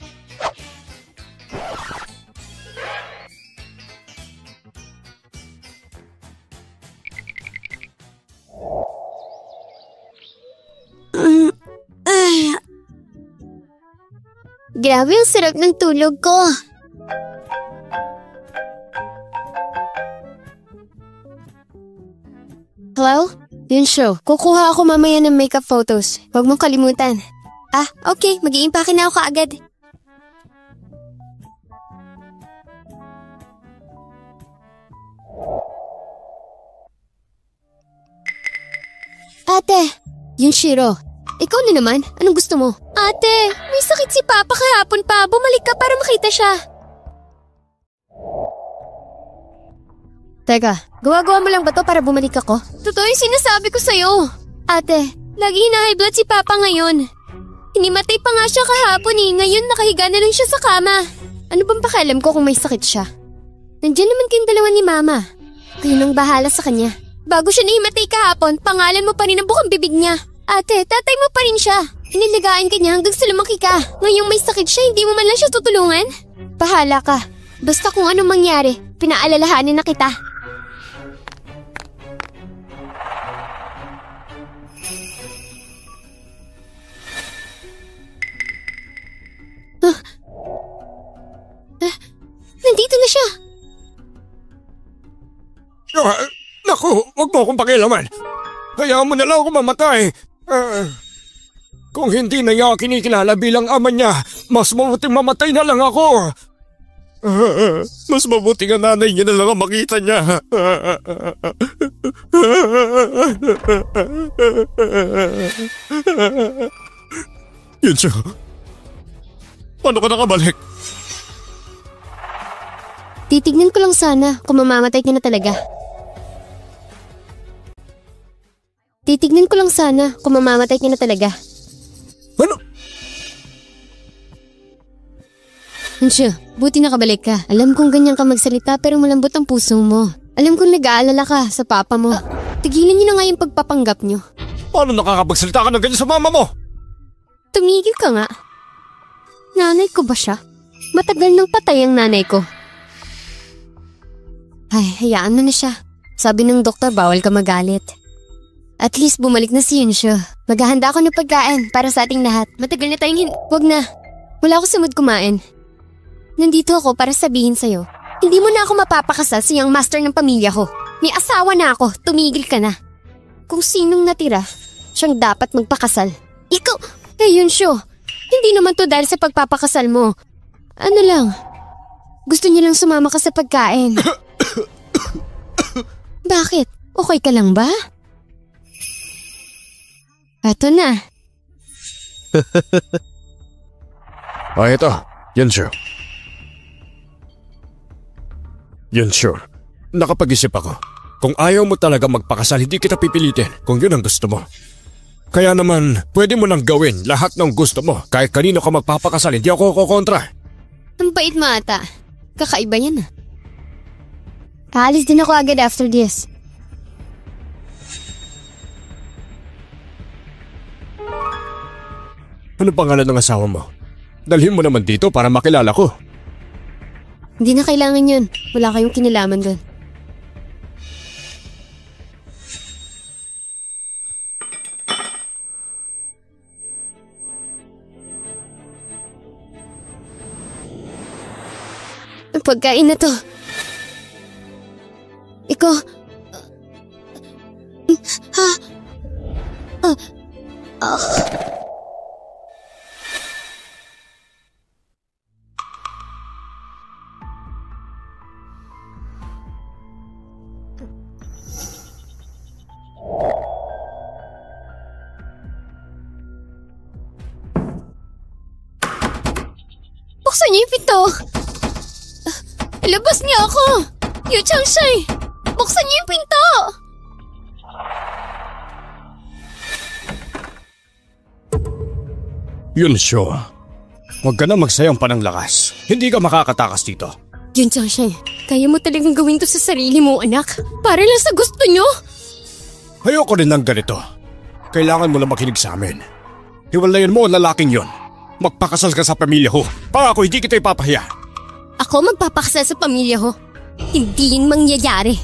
A: Grabe ang sarap ng tulog ko. Hello? Yunsho, kukuha ako mamaya ng makeup photos. Huwag mong kalimutan. Okay. Mag-iimpake na ako kaagad. Ate, Yunshiro, ikaw na naman. Anong gusto mo? Ate, may sakit si Papa kahapon pa. Bumalik ka para makita siya. Teka, gawa-gawa mo lang ba to para bumalik ako? Totoo yung sinasabi ko sa'yo. Ate, lagi high blood si Papa ngayon. Hinimatay pa nga siya kahapon eh. Ngayon nakahiga na lang siya sa kama. Ano bang pakialam ko kung may sakit siya? Nandiyan naman kayong dalawa ni Mama. Kayo nang bahala sa kanya. Bago siya nahimatay kahapon, pangalan mo pa rin ang bukang bibig niya. Ate, tatay mo pa rin siya. Iniligaan ka niya hanggang sa lumaki ka. Ngayong may sakit siya, hindi mo man lang siya tutulungan? Bahala ka. Basta kung anong mangyari, pinaalalahanin na kita. Nandito na siya.
B: Naku, huwag mo akong pakialaman. Hayaan mo na lang ako mamatay. Kung hindi na niya kinikilala bilang ama niya, mas mabuting mamatay na lang ako. Mas mabuting ang nanay niya na lang ang makita niya. Yun siya. Paano ka nakabalik?
A: Titignan ko lang sana kung mamamatay ka na talaga. Titignan ko lang sana kung mamamatay ka na talaga.
B: Ano?
A: Hanshu, buti nakabalik ka. Alam kong ganyan ka magsalita pero malambot ang puso mo. Alam kong nag-aalala ka sa papa mo. Tigilan niyo na nga yung pagpapanggap niyo.
B: Paano nakakapagsalita ka ng ganyan sa mama mo?
A: Tumigil ka nga. Nanay ko ba siya? Matagal nang patay ang nanay ko. Ay, hayaan mo na siya. Sabi ng doktor bawal ka magalit. At least bumalik na si Yunsho. Maghahanda ako ng pagkain para sa ating lahat. Matagal na tayong Wag na. Wala ako sa mood kumain. Nandito ako para sabihin sa'yo. Hindi mo na ako mapapakasal sa young master ng pamilya ko. May asawa na ako. Tumigil ka na. Kung sinong natira, siyang dapat magpakasal. Ikaw! Yunsho, hindi naman to dahil sa pagpapakasal mo. Ano lang, gusto niya lang sumama ka sa pagkain. Bakit? Okay ka lang ba? Eto na.
B: Ito. Yunsho. Yunsho, nakapag-isip ako. Kung ayaw mo talaga magpakasal, hindi kita pipilitin kung yun ang gusto mo. Kaya naman, pwede mo nang gawin lahat ng gusto mo. Kahit kanino ka magpapakasal, hindi ako kukontra.
A: Ang bait mo ata. Kakaiba yan ah. Aalis din ako agad after this.
B: Ano pangalan ng asawa mo? Dalhin mo naman dito para makilala ko.
A: Hindi na kailangan yun. Wala kayong kinalaman doon. pagkain na to. Ikaw... Ha?
E: Buksan niyo yung pinto! Ilabas niyo ako! Yu Changshay! Buksan niyo yung pinto!
C: Yunshu, huwag ka na magsayang pa ng lakas. Hindi ka makakatakas dito.
A: Yun, Changshay. Kaya mo talagang gawin to sa sarili mo, anak. Para lang sa gusto nyo.
C: Ayoko rin ng ganito. Kailangan mo na makinig sa amin. Hiwalayan mo ang lalaking yon. Magpakasal ka sa pamilya ko. Pangako hindi kita ipapahiya.
A: Ako magpapakasal sa pamilya ko. Hindi yun mangyayari.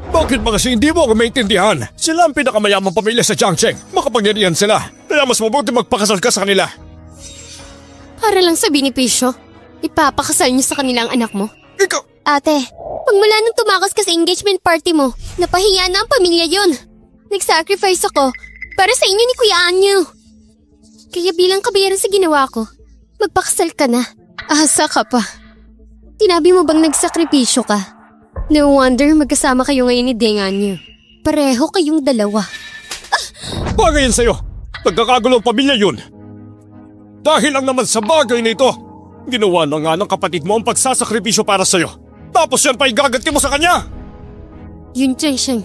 C: Bakit ba kasi hindi mo ako maintindihan? Sila ang pinakamayamang pamilya sa Jiangcheng. Makapangyarihan sila. Kaya mas mabuti magpakasal ka sa kanila.
A: Para lang sa benepisyo, ipapakasal niyo sa kanilang anak mo.
C: Ikaw...
A: Ate, pagmula nung tumakas ka sa engagement party mo, napahiya na ang pamilya yon. Nag-sacrifice ako para sa inyo ni Kuya Anyo. Kaya bilang kabayaran sa ginawa ko, magpakasal ka na. Asa ka pa. Tinabi mo bang nagsakripisyo ka? No wonder magkasama kayo ngayon ni Deng Anyo. Pareho kayong dalawa.
C: Bagay yan sa'yo. Nagkakagulo ang pamilya yun. Dahil lang naman sa bagay na ito, ginawa na nga ng kapatid mo ang pagsasakripisyo para sa'yo. Tapos yan pa igaganti mo sa kanya.
A: Yun, Changshay.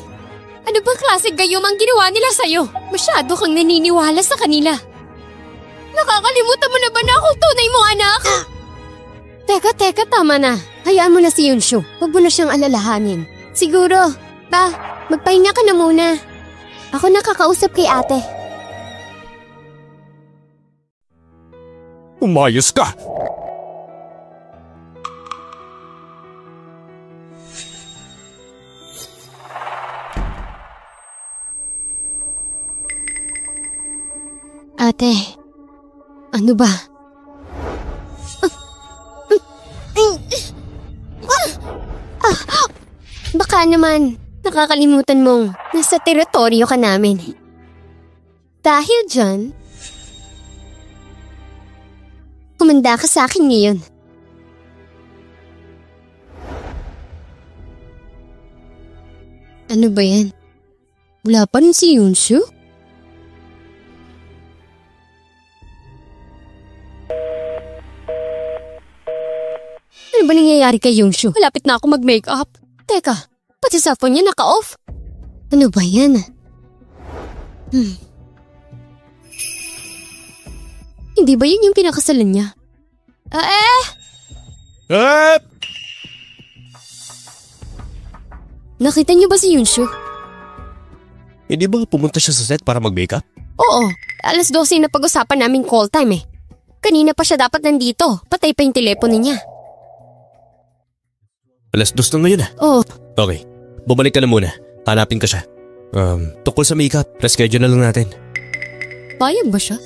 A: Ano bang klase gayom ang ginawa nila sa'yo? Masyado kang naniniwala sa kanila. Nakakalimutan mo na ba na ako tunay mo, anak? Teka, tama na. Hayaan mo na si Yunshu. Huwag mo na siyang alalahanin. Siguro. Magpahinga ka na muna. Ako nakakausap kay ate.
C: Umayos ka.
A: Ate, ano ba? Baka naman, nakakalimutan mong nasa teritoryo ka namin. Dahil dyan, kumanda ka sa akin ngayon. Ano ba yan? Wala pa rin si Yunshu? Ano ba nangyayari kay Yunshu? Malapit na ako mag-makeup. Teka, pati sa phone niya naka-off. Ano ba yan? Hindi ba yun yung pinakasalan niya? Nakita niyo ba si Yunshu?
B: Hindi ba pumunta siya sa set para mag-makeup?
A: Oo, 12:00 na pag-usapan namin call time eh. Kanina pa siya dapat nandito, patay pa yung telepono niya.
B: 2:00 na ngayon ah.
A: Oo.
B: Okay, bumalik ka na muna. Hanapin ka siya. Tungkol sa makeup, reschedule na lang natin.
A: Payag ba siya?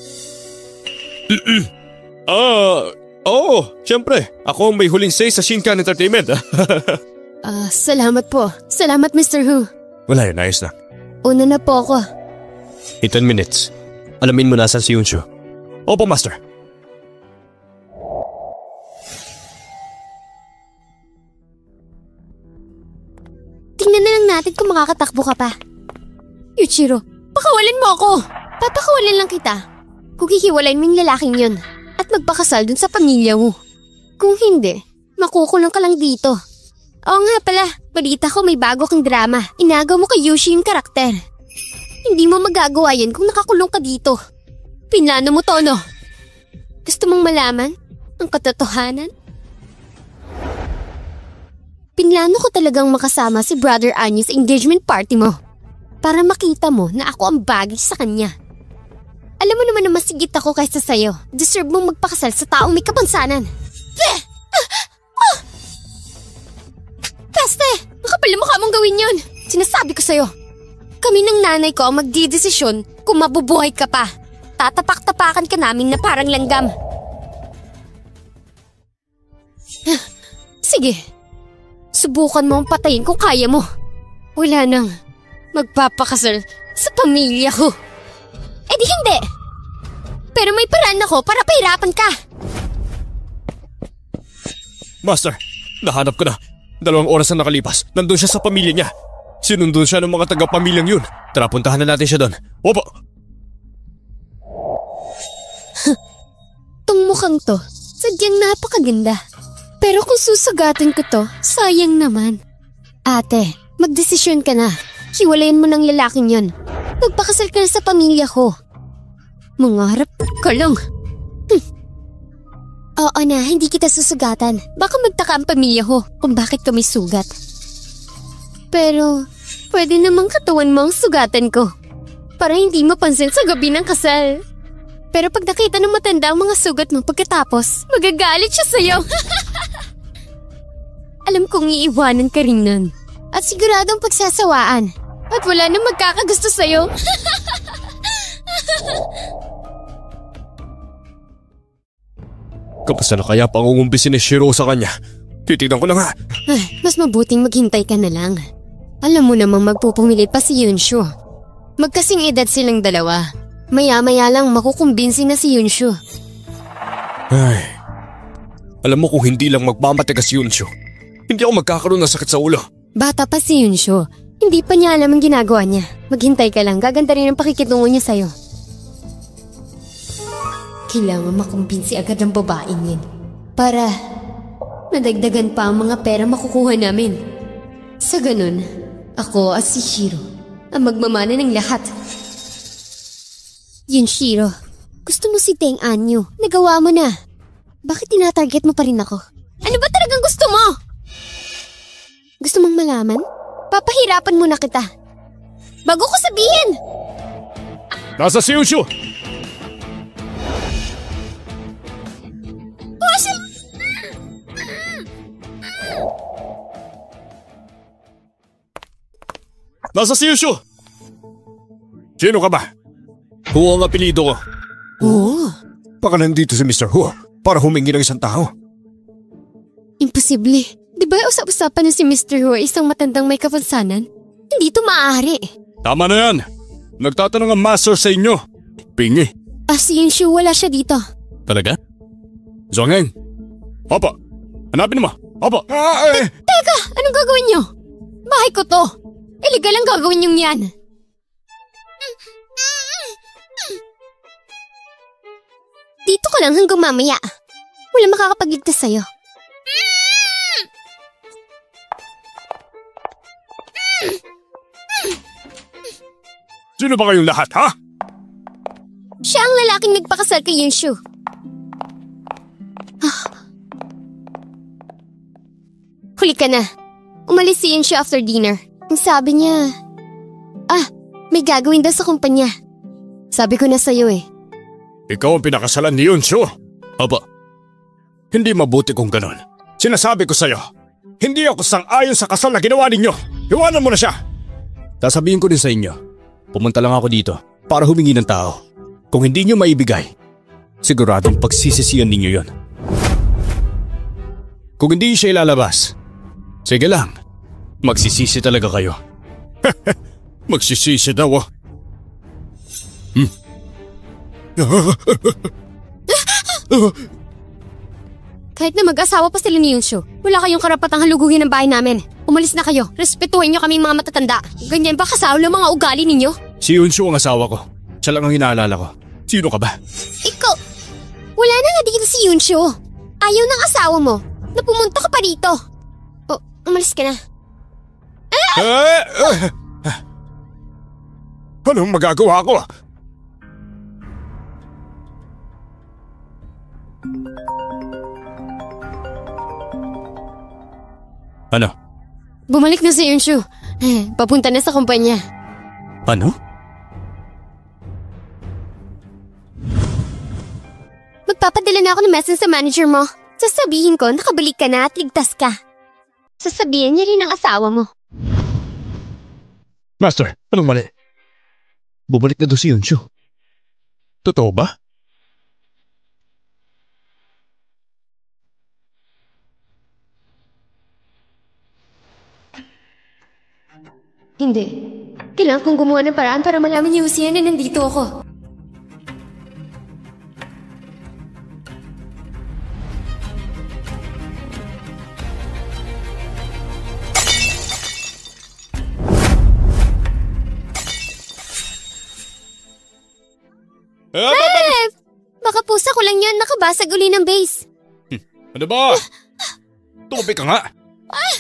B: Siyempre. Ako ang may huling say sa Shinkan Entertainment.
A: Salamat po. Salamat, Mr. Hu.
B: Wala yun, ayos na.
A: Una na po ako.
B: 10 minutes. Alamin mo nasan si Yunshu. Opo, Master.
A: Tingnan na lang natin kung makakatakbo ka pa. Yuichiro, pakawalan mo ako! Papakawalan lang kita. Kung hihiwalayin mo yung lalaking yun at magpakasal dun sa pamilya mo. Kung hindi, makukulong ka lang dito. Oo nga pala, balita ko may bago kang drama. Inagaw mo kay Yushi yung karakter. Hindi mo magagawa yan kung nakakulong ka dito. Pinlano mo to, no? Gusto mong malaman ang katotohanan? Pinlano ko talagang makasama si Brother Anyu sa engagement party mo. Para makita mo na ako ang bagay sa kanya. Alam mo naman na mas sigit ako kaysa sa'yo. Deserve mong magpakasal sa taong may kapansanan. Peste! Makapal na mukha mong gawin yun. Sinasabi ko sa'yo. Kami ng nanay ko ang magdidesisyon kung mabubuhay ka pa. Tatapak-tapakan ka namin na parang langgam. Sige, subukan mo ang patayin kung kaya mo. Wala nang magpapakasal sa pamilya ko. Eh di hindi. Pero may paraan ako para pahirapan ka.
B: Master, nahanap ko na. 2 oras na nakalipas. Nandun siya sa pamilya niya. Sinundon siya ng mga taga-pamilyang yun. Tara, puntahan na natin siya doon. Opo!
A: Tong mukhang to, sadyang napakaganda. Pero kung susagatin ko to, sayang naman. Ate, magdesisyon ka na. Hiwalayan mo ng lalaking yon. Magpakasal ka na sa pamilya ko. Mangarap ka lang. Oo na, hindi kita susugatan. Baka magtaka ang pamilya ko kung bakit kami sugat. Pero, pwede namang katawan mo ang sugatan ko. Para hindi mapansin sa gabi ng kasal. Pero pag nakita ng matanda ang mga sugat mo pagkatapos, magagalit siya sa'yo. Alam kong iiwanan ka rin nun. At siguradong pagsasawaan. At wala nang magkakagusto sa'yo.
B: Kapasa na kaya pangungumbisin ni Shiro sa kanya. Titignan ko na nga.
A: Mas mabuting maghintay ka na lang. Alam mo namang magpupumilit pa si Yunshu. Magkasing edad silang dalawa. Maya-maya lang makukumbinsi na si Yunshu.
B: Ay, alam mo kung hindi lang magmamatigas si Yunshu, hindi ako magkakaroon ng sakit sa ulo.
A: Bata pa si Yunshu. Hindi pa niya alam ang ginagawa niya. Maghintay ka lang. Gaganda rin ang pakikitungo niya sa'yo. Kailangan makumbinsi agad ang babaeng yun. Para nadagdagan pa ang mga pera makukuha namin. Sa ganun, ako at si Shiro ang magmamana ng lahat. Yun, Shiro. Gusto mo si Teng Anyu. Nagawa mo na. Bakit tinatarget mo pa rin ako? Ano ba talagang gusto mo? Gusto mong malaman? Papahirapan muna kita. Bago ko sabihin!
B: Nasa si Yunshu! Nasa si Yunshu! Sino ka ba? Huo ang apelido ko.
A: Oo.
B: Baka nandito si Mr. Huo para humingi ng isang tao.
A: Imposible. Di ba usap-usapan na si Mr. Huo isang matandang may kapansanan? Hindi ito maaari.
B: Tama na yan. Nagtatanong ang master sa inyo. Pingi.
A: Si Yunshu, wala siya dito.
B: Talaga? Zongheng. Opo. Hanapin mo. Opo.
A: Teka! Anong gagawin niyo? Bahay ko to. Illegal ang gagawin niyong yan. Dito ka lang hanggang mamaya. Wala makakapagligtas sa'yo.
B: Sino ba kayong lahat, ha?
A: Siya ang lalaking nagpakasal kay Yunshu. Huli ka na. Umalis si Yunshu after dinner. Ang sabi niya, may gagawin daw sa kumpanya. Sabi ko na sa'yo eh.
B: Ikaw ang pinakasalan ni Yunshu. Aba, hindi mabuti kung ganon. Sinasabi ko sa'yo, hindi ako sang-ayon sa kasal na ginawa ninyo. Iwanan mo na siya. Sasabihin ko din sa inyo, pumunta lang ako dito para humingi ng tao. Kung hindi nyo maibigay, siguradong pagsisisiyan ninyo yon. Kung hindi siya ilalabas, sige lang, magsisisi talaga kayo. Magsisisi daw oh.
A: Kahit na mag-asawa pa sila ni Yunshu, wala kayong karapatang halugugin ang bahay namin. Umalis na kayo. Respetuhin niyo kaming mga matatanda. Ganyan ba kasawlo mga ugali ninyo?
B: Si Yunshu ang asawa ko. Siya lang ang inaalala ko. Sino ka ba?
A: Ikaw! Wala na nga dito si Yunshu. Ayaw ng asawa mo na pumunta ka pa rito. Umalis ka na.
B: Anong magagawa ko? Ano?
A: Bumalik na si Yunshu. Papunta na sa kumpanya.
B: Ano?
A: Magpapadala na ako ng message sa manager mo. Sasabihin ko nakabalik ka na at ligtas ka. Sasabihin niya rin ang asawa mo.
B: Master, anong mali? Bumalik na doon si Yunshu. Totoo ba?
A: Hindi. Kailangan kong gumawa ng paraan para malaman ni Lucia na nandito ako. Baka pusa ko lang yan, nakabasag uli ng base.
B: Ano ba? Tumabi ka nga. Ay.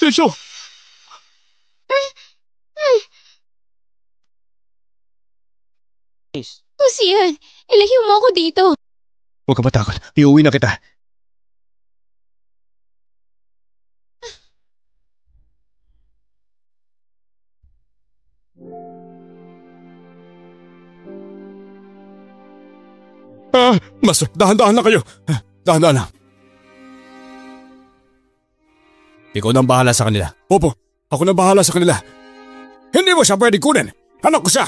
B: Tesyo!
E: Lucia, ilayo mo ako dito.
D: Huwag ka matakot. Iuwi na kita.
B: Mas dahan-dahan lang kayo. Dahan-dahan lang. Ikaw nang bahala sa kanila. Opo, ako nang bahala sa kanila. Hindi mo siya pwede kunin. Anak ko siya.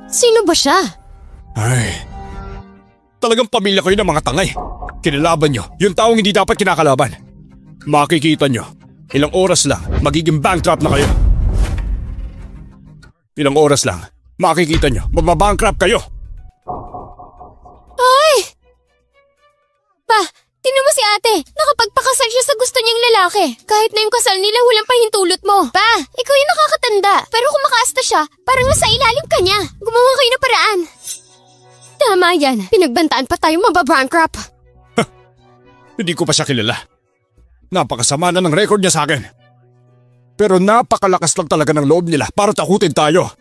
A: Sino ba siya?
B: Ay, talagang pamilya kayo ng mga tangay. Kinalaban nyo yung taong hindi dapat kinakalaban. Makikita nyo, ilang oras lang magiging bankrupt na kayo. Ilang oras lang, makikita nyo, mababankrupt kayo.
A: Ay! Pa, tingnan mo si ate. Nakapagpakasal siya sa gusto niyang lalaki. Kahit na yung kasal nila, walang pahintulot mo. Pa, ikaw yung nakakatanda. Pero kung makaasta siya, parang nasa ilalim ka niya. Gumawa kayo ng paraan. Tama yan. Pinagbantaan pa tayo mababankrupt.
B: Hindi ko pa siya kilala. Napakasama na ng record niya sa akin. Pero napakalakas lang talaga ng loob nila para takutin tayo.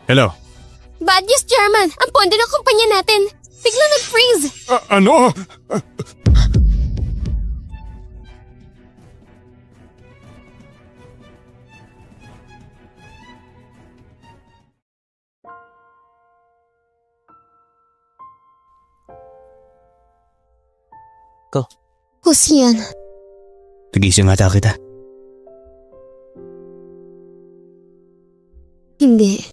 B: Hello?
A: Bad news, German. Ang pondo ng kumpanya natin. Biglang nag-freeze.
B: Ano?
A: Lucian.
C: Nagising ata kita.
A: Hindi.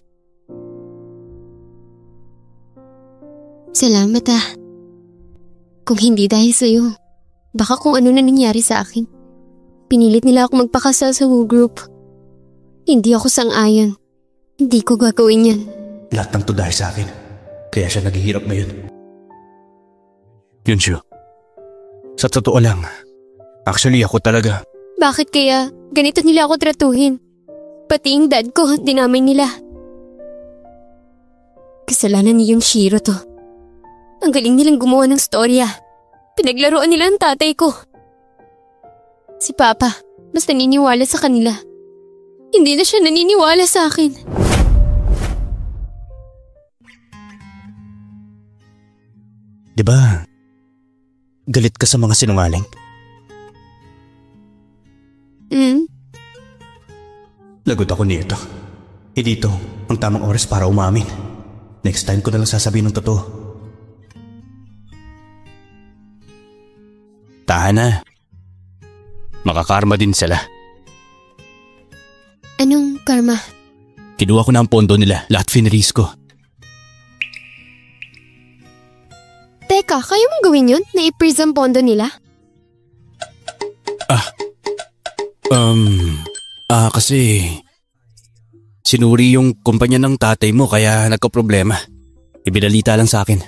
A: Salamat ah. Kung hindi dahil sa'yo, baka kung ano na nangyari sa akin. Pinilit nila ako magpakasal sa Woo Group. Hindi ako sang-ayon. Hindi ko gagawin yan.
C: Lahat ng to dahil sa akin. Kaya siya naghihirap ngayon.
D: Yunshu, sa totoo lang, actually ako talaga.
A: Bakit kaya ganito nila ako tratuhin? Pati yung dad ko, dinamay nila. Kasalanan ni yung Shiro to. Ang galing nilang gumawa ng storya. Pinaglaruan nila ang tatay ko. Si Papa, mas naniniwala sa kanila. Hindi na siya naniniwala sa akin.
C: Diba, galit ka sa mga sinungaling? Lagot ako nito. Hindi ito ang tamang oras para umamin. Next time ko na lang sasabihin ng totoo.
D: Tahan na. Makakarma din sila.
A: Anong karma?
D: Kinuha ko na ang pondo nila, lahat finris ko.
A: Teka, kaya mong gawin yun? Na-i-freeze ang pondo nila?
D: Kasi sinuri yung kumpanya ng tatay mo kaya nagka-problema. Ibinalita lang sa akin.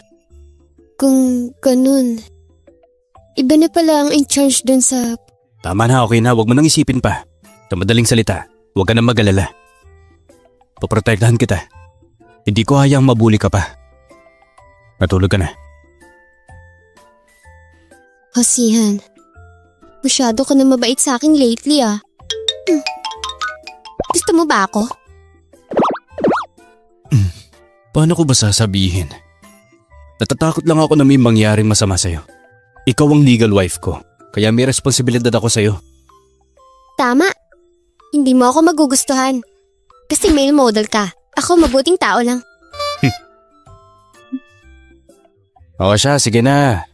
A: Kung ganun, iba na pala ang in charge dun sa...
D: Tama na, okay na, huwag mo nang isipin pa. Sa madaling salita, huwag ka nang mag-alala. Poprotektahan kita. Hindi ko hayang mabuli ka pa. Matulog ka na.
A: Hosihan, masyado ka na mabait sa akin lately ah. Gusto mo ba ako?
D: Paano ko ba sasabihin? Natatakot lang ako na may mangyaring masama sa'yo. Ikaw ang legal wife ko, kaya may responsibilidad ako sa'yo.
A: Tama. Hindi mo ako magugustuhan. Kasi male model ka. Ako mabuting tao lang.
D: Oo siya, sige na.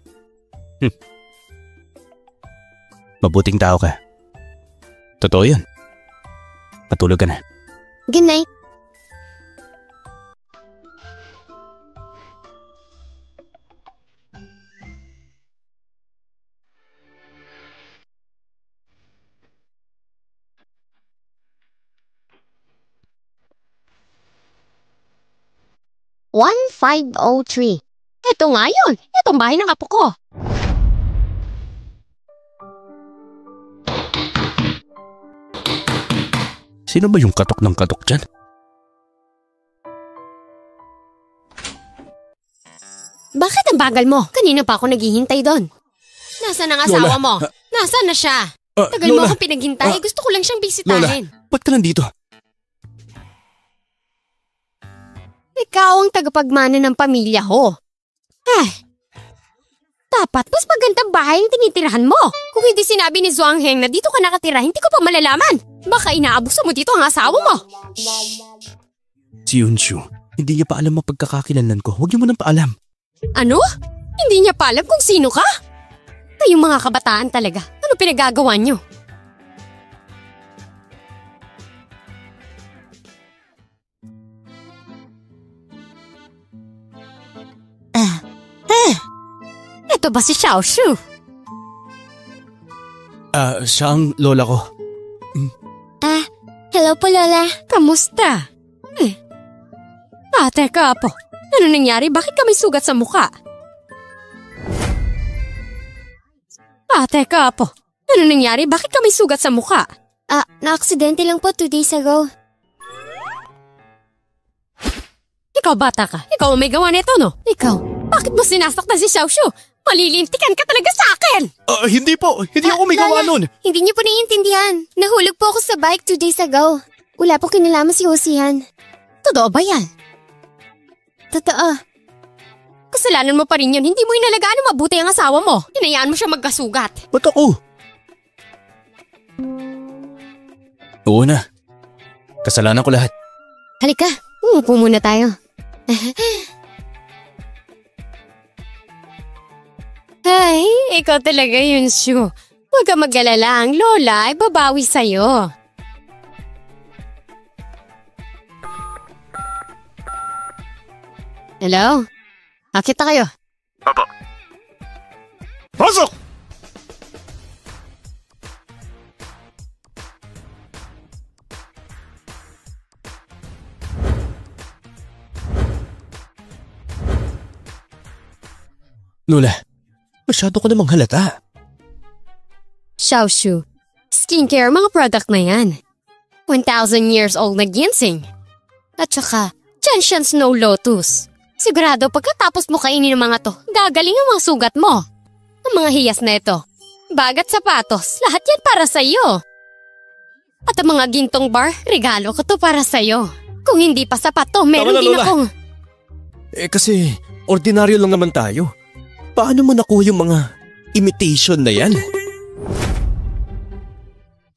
D: Mabuting tao ka. Totoo yun. Patulog ka na.
A: Good night. $1503. Ito nga yun. Itong bahay ng apo ko.
D: Sino ba yung katok ng katok dyan?
A: Bakit ang bagal mo? Kanina pa ako naghihintay doon. Nasaan ang asawa mo? Nasaan na siya? Tagal mo akong pinaghintay. Gusto ko lang siyang bisitahin.
B: Lola, ba't ka nandito?
A: Ikaw ang tagapagmana ng pamilya ko. Dapat mas magandang bahay ang tinitirahan mo. Kung hindi sinabi ni Zhuang Heng na dito ka nakatira, hindi ko pa malalaman. Baka inaabuso mo dito ang asawa mo.
D: Si Yunshu, hindi niya pa alam ang pagkakakilanlan ko. Huwag niyo mo nang paalam.
A: Ano? Hindi niya pa alam kung sino ka? Kayong mga kabataan talaga. Ano pinagagawa niyo? Ito ba si Xiaoshu?
D: Siya ang lola ko.
A: Hello po, Lola. Kamusta? Teka po. Ano nangyari? Bakit ka may sugat sa mukha? Teka po. Ano nangyari? Bakit ka may sugat sa mukha? Na-aksidente lang po 2 days ago. Ikaw bata ka. Ikaw ang may gawa nito, no? Ikaw, bakit mo sinasaktan si Xiaoshu? Malilintikan ka talaga sa akin!
B: Hindi po. Hindi ako may gawa nun.
A: Hindi niyo po naiintindihan. Nahulog po ako sa bike 2 days ago. Wala po kinalaman si Hosian. Totoo ba yan? Totoo. Kasalanan mo pa rin yun. Hindi mo inalagaan na mabuti ang asawa mo. Hinayaan mo siya magkasugat.
D: Ba't ako? Oo na. Kasalanan ko lahat.
A: Halika, umupo muna tayo. Ay, ikaw talaga yun, Shu. Huwag ka mag-alala, ang lola ay babawi sa'yo. Hello? Akita kayo.
B: Papa. Pasok!
D: Lola, masyado ko namang halata.
A: Xiaoshu, skincare mga product na yan. 1,000 years old na ginseng. At saka, Gentian Snow Lotus. Sigurado pagkatapos mo kainin ng mga to, gagaling ang mga sugat mo. Ang mga hiyas na ito, bag at sapatos, lahat yan para sa'yo. At ang mga gintong bar, regalo ko to para sa'yo. Kung hindi pa sapat to, meron din
B: Lola.
A: akong...
B: Kasi ordinaryo lang naman tayo. Paano mo nakuha yung mga imitation na yan?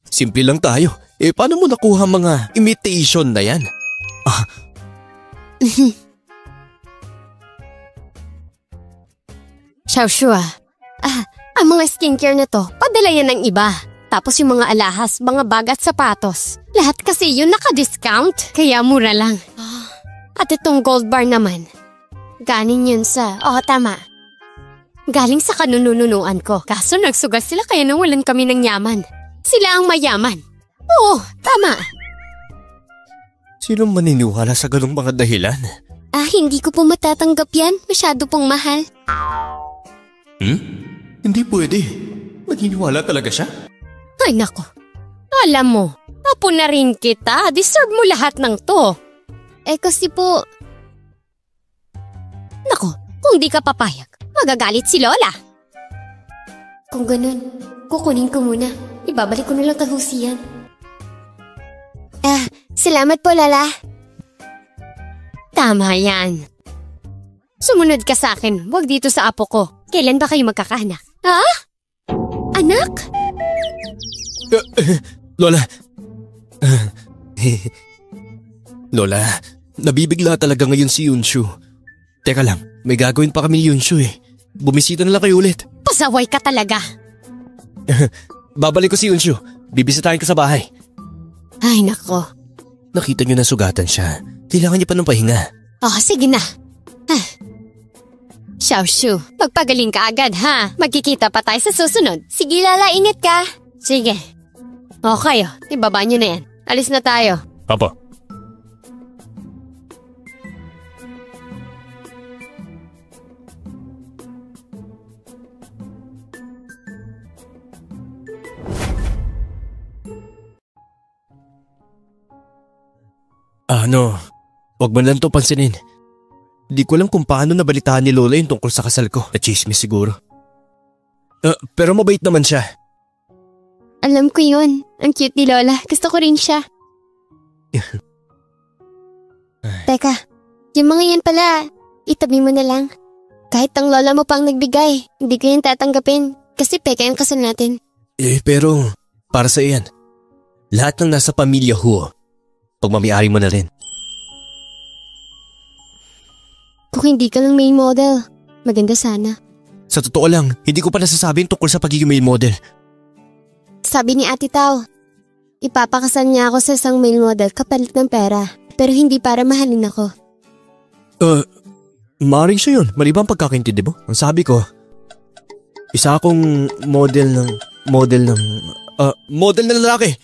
B: Simple lang tayo. Paano mo nakuha mga imitation na yan?
A: Xiaoshu ang mga skincare na to, padala yan ng iba. Tapos yung mga alahas, mga bag at sapatos. Lahat kasi yun naka-discount, kaya mura lang. At itong gold bar naman, galing yun sa... tama. Galing sa kanununuan ko. Kaso nagsugal sila kaya nawalan kami ng yaman. Sila ang mayaman. Oo, tama.
B: Sino maniniwala sa ganung mga dahilan?
A: Hindi ko po matatanggap yan. Masyado pong mahal.
B: Hindi pwede. Maniniwala talaga siya?
A: Ay nako. Alam mo, apo na rin kita. Deserve mo lahat ng to. Kasi po... Nako, kung di ka papayag, magagalit si Lola. Kung ganun, kukunin ko muna. Ibabalik ko na lang kahusiyan. Salamat po, Lola. Tama yan. Sumunod ka sa akin, wag dito sa apo ko. Kailan ba kayo magkakaanak? Anak?
B: Lola. Lola, nabibigla talaga ngayon si Yunshu. Teka lang, may gagawin pa kami ni Yunshu eh. Bumisita na lang kayo ulit.
A: Pasaway ka talaga.
B: Babalik ko si Yunshu. Bibisitahin ka sa bahay.
A: Ay nako.
B: Nakita niyo na sugatan siya. Kailangan niya pa ng pahinga.
A: Oh, sige na. Xiaoshu, magpagaling ka agad ha. Magkikita pa tayo sa susunod. Sige Lala, ingat ka. Sige. Okay, ibaba niyo na yan. Alis na tayo.
B: Papa. Huwag mo lang ito pansinin. Di ko alam kung paano nabalitaan ni Lola yung tungkol sa kasal ko. Na-chismis siguro. Pero mabait naman siya.
A: Alam ko yun. Ang cute ni Lola. Gusto ko rin siya. Teka, yung mga yan pala, itabi mo na lang. Kahit ang lola mo pang nagbigay, hindi ko yan tatanggapin. Kasi peke ang kasal natin.
B: Pero para sa iyan, lahat ng nasa pamilya Huo, pagmamiari mo na rin.
A: Kung hindi ka lang main model, maganda sana.
B: Sa totoo lang, hindi ko pa nasasabi tungkol sa pagiging male model.
A: Sabi ni Ate Tao, ipapakasal niya ako sa isang male model kapalit ng pera. Pero hindi para mahalin ako.
B: Maaaring siya yun. Mali ba ang pagkakaintindi mo? Ang sabi ko, isa akong model na lalaki.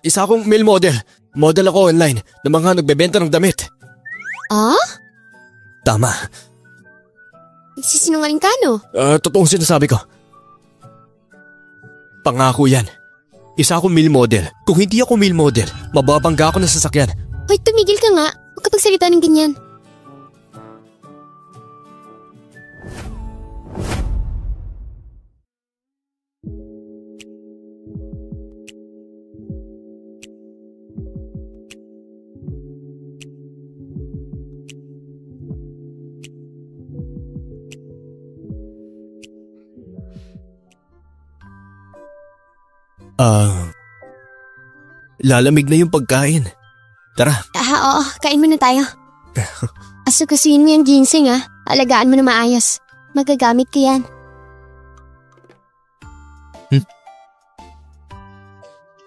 B: Isa akong male model. Model ako online ng mga nagbebenta ng damit.
A: Ah?
B: Tama.
A: Sisinungaling ka, no?
B: Totoong sinasabi ko. Pangako yan. Isa akong male model. Kung hindi ako male model, mababangga ako ng sasakyan.
A: Hoy, tumigil ka nga. Huwag ka pagsalita ng ganyan.
B: Lalamig na yung pagkain. Tara.
A: Oo, kain muna tayo. Asukasuin mo yung ginseng alagaan mo na maayos. Magagamit ko yan.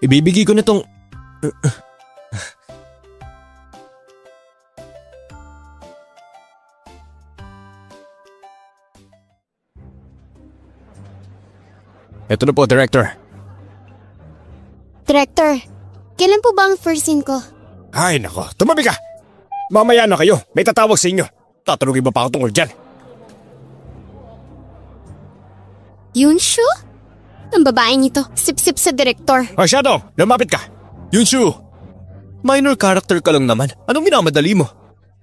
B: Ibibigay ko na tong... Ito na po, Director.
A: Director, kailan po ba ang first scene ko?
F: Ay nako, tumabi ka! Mamaya na kayo, may tatawag sa inyo. Tatanungin ba pa ako tungkol dyan?
A: Yunshu? Ang babaeng ito, sip-sip sa Director.
F: Hoy Shadow, lumapit ka!
B: Yunshu! Minor character ka lang naman. Anong minamadali mo?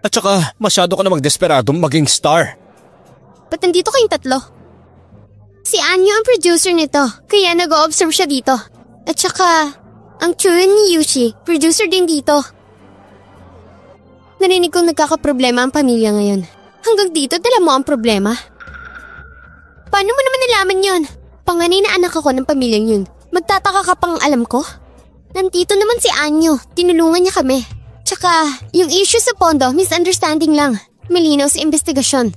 B: At saka, masyado ka namang desperadong maging star.
A: Ba't nandito kayong tatlo? Si Anyo ang producer nito, kaya nag-o-observe siya dito. At saka, ang Chuan ni Yushi, producer din dito. Narinig kong nagkakaproblema ang pamilya ngayon. Hanggang dito, dala mo ang problema. Paano mo naman nalaman yon? Panganay na anak ako ng pamilyang yun. Magtataka ka pang alam ko? Nandito naman si Anyo, tinulungan niya kami. Tsaka, yung issue sa pondo, misunderstanding lang. Malinaw sa investigasyon.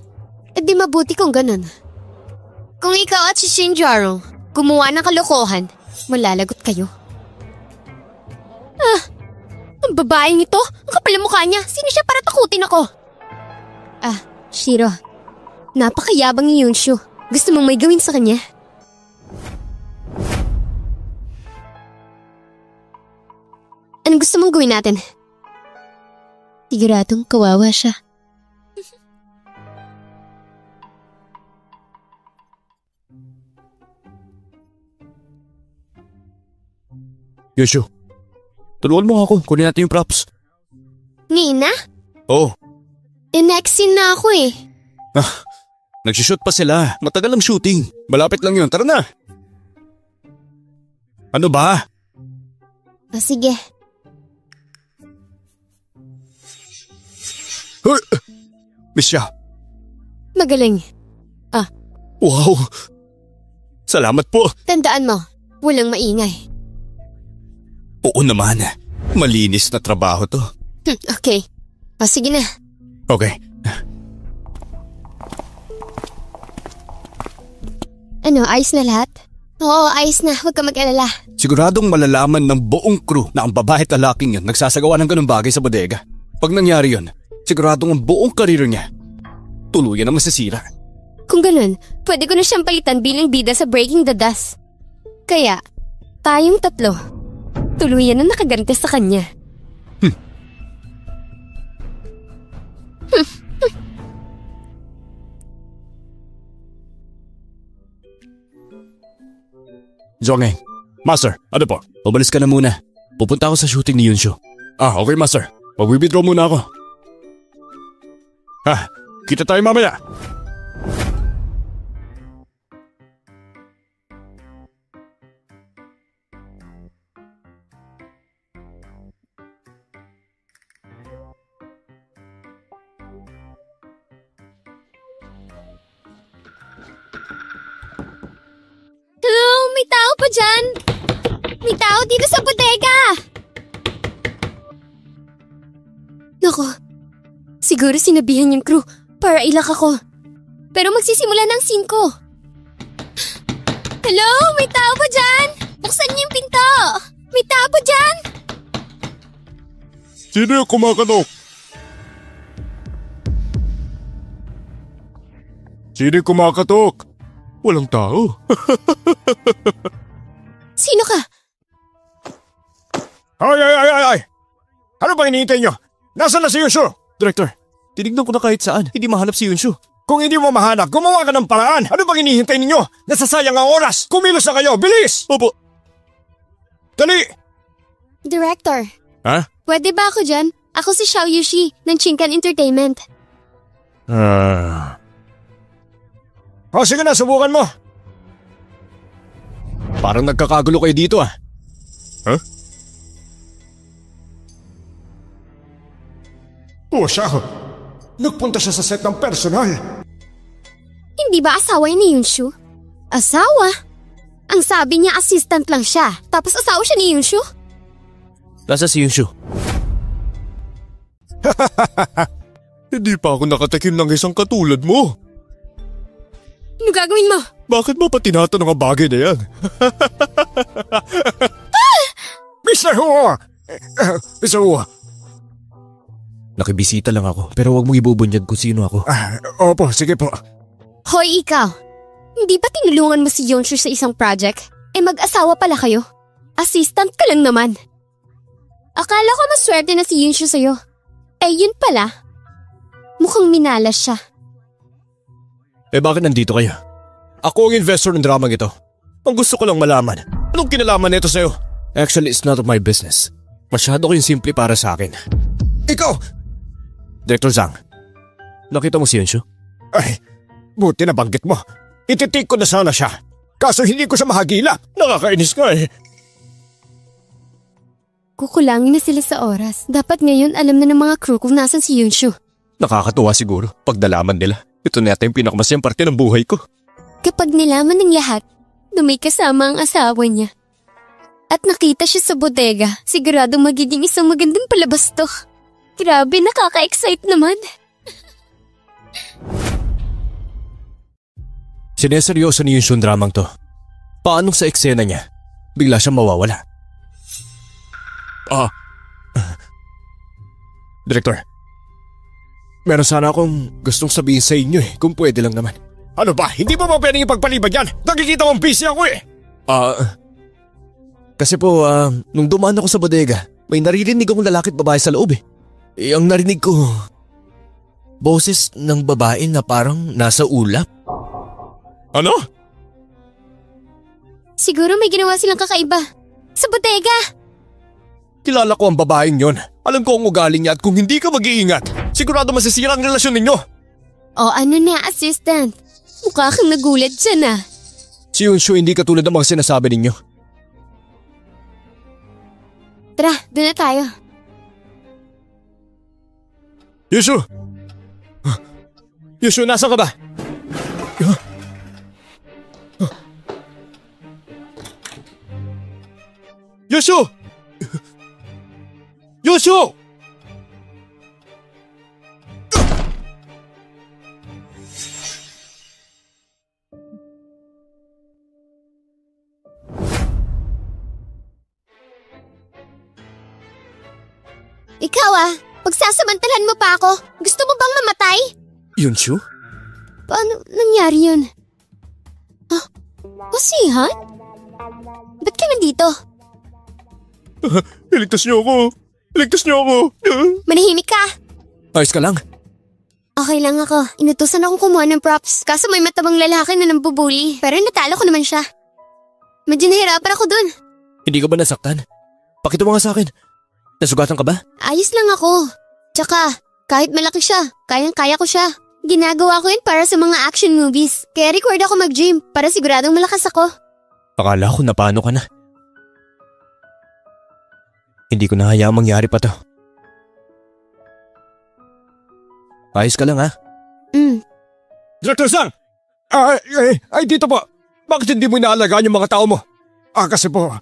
A: E di mabuti kung ganun. Kung ikaw at si Shinjaro gumawa ng kalokohan, malalagot kayo. Ang babaeng ito, ang kapal ng mukha niya. Sino siya para takutin ako? Shiro, napakayabang ni Yunshu. Gusto mong may gawin sa kanya? Anong gusto mong gawin natin? Siguradong kawawa siya.
B: Yoshu, tulungan mo ako. Kunin natin yung props.
A: Nina?
B: Oo.
A: Next scene na ako eh.
B: Nagsishoot pa sila. Matagal ang shooting.
F: Malapit lang yun, tara na! Ano ba?
A: Sige.
F: Miss Xia.
A: Magaling.
F: Wow! Salamat po!
A: Tandaan mo, walang maingay.
F: Oo naman. Malinis na trabaho to.
A: Okay. O sige na.
B: Okay.
A: Ano, ayos na lahat? Oo, ayos na. Huwag ka mag-alala.
D: Siguradong malalaman ng buong crew na ang babae at lalaking yun nagsasagawa ng ganung bagay sa bodega. Pag nangyari yun, siguradong ang buong karir niya tuluyan na masisira.
A: Kung ganun, pwede ko na siyang palitan bilang bida sa Breaking the Dust. Kaya, tayong tatlo, tuluyan na nakaganti sa kanya.
B: Zhongeng. Master, ano po?
D: Umalis ka na muna. Pupunta ako sa shooting ni Yunshu.
B: Okay, Master. Mag-withdraw muna ako. Kita tayo mamaya.
E: Hello? May tao pa dyan? May tao dito sa bodega!
A: Nako, siguro sinabihan yung crew para ilak ako. Pero magsisimula ng 5.
E: Hello? May tao pa dyan? Buksan niyo yung pinto! May tao pa dyan?
F: Sino yung kumakatok? Sino yung kumakatok?
B: Walang tao.
A: Sino ka?
F: Ay! Ano bang hinihintay nyo? Nasaan na si Yunshu?
B: Director, tinignan ko na kahit saan. Hindi mahanap si Yunshu.
F: Kung hindi mo mahanap, gumawa ka ng paraan. Ano bang hinihintay ninyo? Nasasayang ang oras. Kumilos na kayo. Bilis!
B: Opo.
F: Dali!
A: Director.
B: Ha?
A: Pwede ba ako dyan? Ako si Xiao Yushi ng Chinkan Entertainment.
F: O sige na, subukan mo.
B: Parang nagkakagulo kayo dito
F: Siya. Nagpunta siya sa set ng personal.
A: Hindi ba asawa ni Yunshu? Asawa? Ang sabi niya assistant lang siya, tapos asawa siya ni Yunshu?
B: Nasa si Yunshu? Hindi pa ako nakatikim ng isang katulad mo.
A: Ano gagawin mo?
B: Bakit mo pa tinatanong ang bagay na yan?
F: Mr. Hu! Mr. Hu!
B: Nakibisita lang ako, pero huwag mong ibubunyag kung sino ako.
F: Opo, sige po.
A: Hoy, ikaw! Hindi ba tinulungan mo si Yunshu sa isang project? Mag-asawa pala kayo. Assistant ka lang naman. Akala ko maswerte na si Yunshu sa'yo. Yun pala. Mukhang minalas siya.
B: Bakit nandito kayo? Ako ang investor ng dramang ito. Ang gusto ko lang malaman, anong kinalaman nito sa'yo? Actually, it's none of my business. Masyado ko yung simple para sa akin.
F: Ikaw!
B: Director Zhang, nakita mo si Yunshu?
F: Ay, buti na banggit mo. Ititik ko na sana siya. Kaso hindi ko siya mahagila. Nakakainis nga
A: Kukulangin na sila sa oras. Dapat ngayon alam na ng mga crew kung nasan si Yunshu.
B: Nakakatuwa siguro pag nalaman nila. Ito na yata yung pinakamasayang parte ng buhay ko.
A: Kapag nilaman ng lahat na may kasama ang asawa niya at nakita siya sa bodega, siguradong magiging isang magandang palabas to. Grabe, nakaka-excite naman.
B: Sineseryoso ni Yunshu ang dramang to. Paano sa eksena niya, bigla siyang mawawala? Director, meron sana akong gustong sabihin sa inyo kung pwede lang naman.
F: Ano ba? Hindi ba pwedeng ipagpaliban yan? Nakikita mong busy ako
B: Kasi po, nung dumaan ako sa bodega, may naririnig akong lalaki at babae sa loob ang narinig ko, boses ng babae na parang nasa ulap.
F: Ano?
A: Siguro may ginawa silang kakaiba. Sa bodega!
B: Kilala ko ang babaeng yon. Alam ko ang ugali niya at kung hindi ka mag-iingat, sigurado masisira ang relasyon ninyo.
A: O ano na, assistant? Mukha kang nagulat dyan
B: Si Yunshu hindi katulad ng mga sinasabi ninyo.
A: Tara, doon na tayo.
B: Yunshu! Yunshu, nasa ka ba? Yunshu! Yunshu!
E: Ikaw pagsasamantalan mo pa ako. Gusto mo bang mamatay?
B: Yunshu?
E: Paano nangyari yun? Sihan? Ba't ka nandito?
B: Iligtas niyo ako! Iligtas niyo ako!
E: Manahimik ka.
B: Ayos ka lang?
E: Okay lang ako. Inutusan akong kumuha ng props. Kaso may matabang lalaki na nambubuli. Pero natalo ko naman siya. Medyo nahirapan ako dun.
B: Hindi ka ba nasaktan? Pakita mo nga sa akin. Nasugatan ka ba?
E: Ayos lang ako. Tsaka, kahit malaki siya, kayang-kaya ko siya. Ginagawa ko yun para sa mga action movies. Kaya record ako mag-gym para siguradong malakas ako.
B: Akala ko napano ka na. Hindi ko na hayaang mangyari pa to. Ayos ka lang ha?
F: Director Sang! Ay, dito po. Bakit hindi mo inaalagaan yung mga tao mo? Kasi po...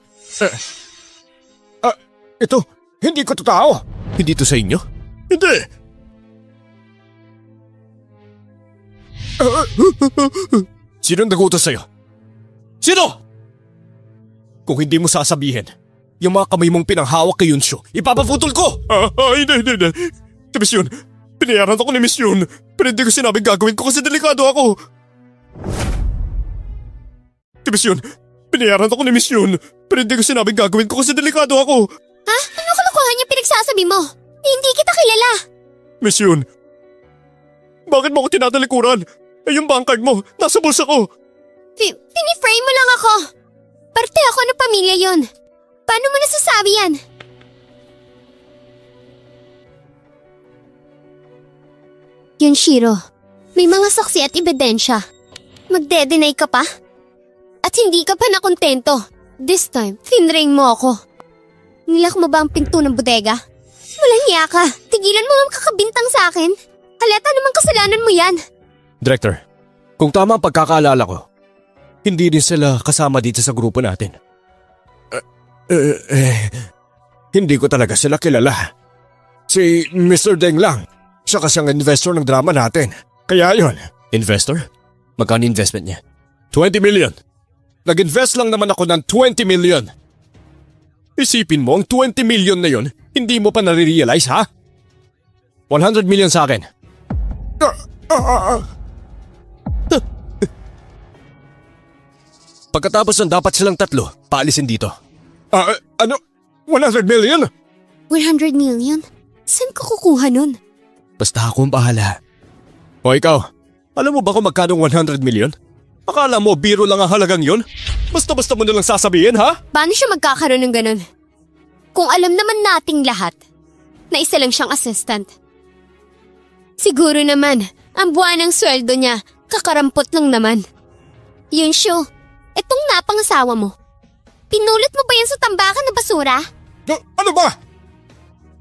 F: ito, hindi ko to tao.
B: Hindi to sa inyo? Hindi! Sino nagutos sa'yo? Sino? Kung hindi mo sasabihin, yung mga kamay mong pinanghawak kay Yunshu, ipapaputol ko! Hindi. Si Miss Yun, pinayaran ako ni Miss Yun, pero hindi ko sinabing gagawin ko kasi delikado ako. Si Miss Yun, pinayaran ako ni Miss Yun, pero hindi ko sinabing gagawin ko kasi delikado ako.
E: Ano kalokohan yung pinagsasabi mo? Hindi kita kilala.
B: Miss Yun, bakit mo ako tinatalikuran? Yung bank card mo, nasa bulsa ko.
E: Piniframe mo lang ako. Parte ako ng pamilya yon. Paano mo nasasabi yan? Yunshiro, may mga saksi at ebidensya. Magde-deny ka pa? At hindi ka pa nakontento. This time, finrain mo ako. Nilak mo ba ang pinto ng bodega? Walang hiya ka. Tigilan mo ang kakabintang sa akin. Halata namang kasalanan mo yan.
B: Director, kung tama ang pagkakaalala ko, hindi rin sila kasama dito sa grupo natin.
F: Hindi ko talaga sila kilala. Si Mr. Deng lang. Siya kasi ang investor ng drama natin. Kaya yun.
B: Investor? Magkano investment niya?
F: 20 million. Nag-invest lang naman ako ng 20 million.
B: Isipin mo, ang 20 million na yun, hindi mo pa nare-realize ha? 100 million sa akin. Pagkatapos ng dapat silang tatlo, paalisin dito.
F: Ano? 100 million?
E: 100 million? Saan ko kukuha nun?
B: Basta ako ang bahala. O ikaw, alam mo ba kung magkano 100 million? Akala mo biro lang ang halagang yun? Basta-basta mo nalang sasabihin ha?
E: Paano siya magkakaroon ng ganun? Kung alam naman nating lahat na isa lang siyang assistant. Siguro naman, ang buwan ng sweldo niya, kakarampot lang naman. Yunshu, etong napangasawa mo. Pinulot mo ba yan sa tambakan na basura?
F: Ano ba?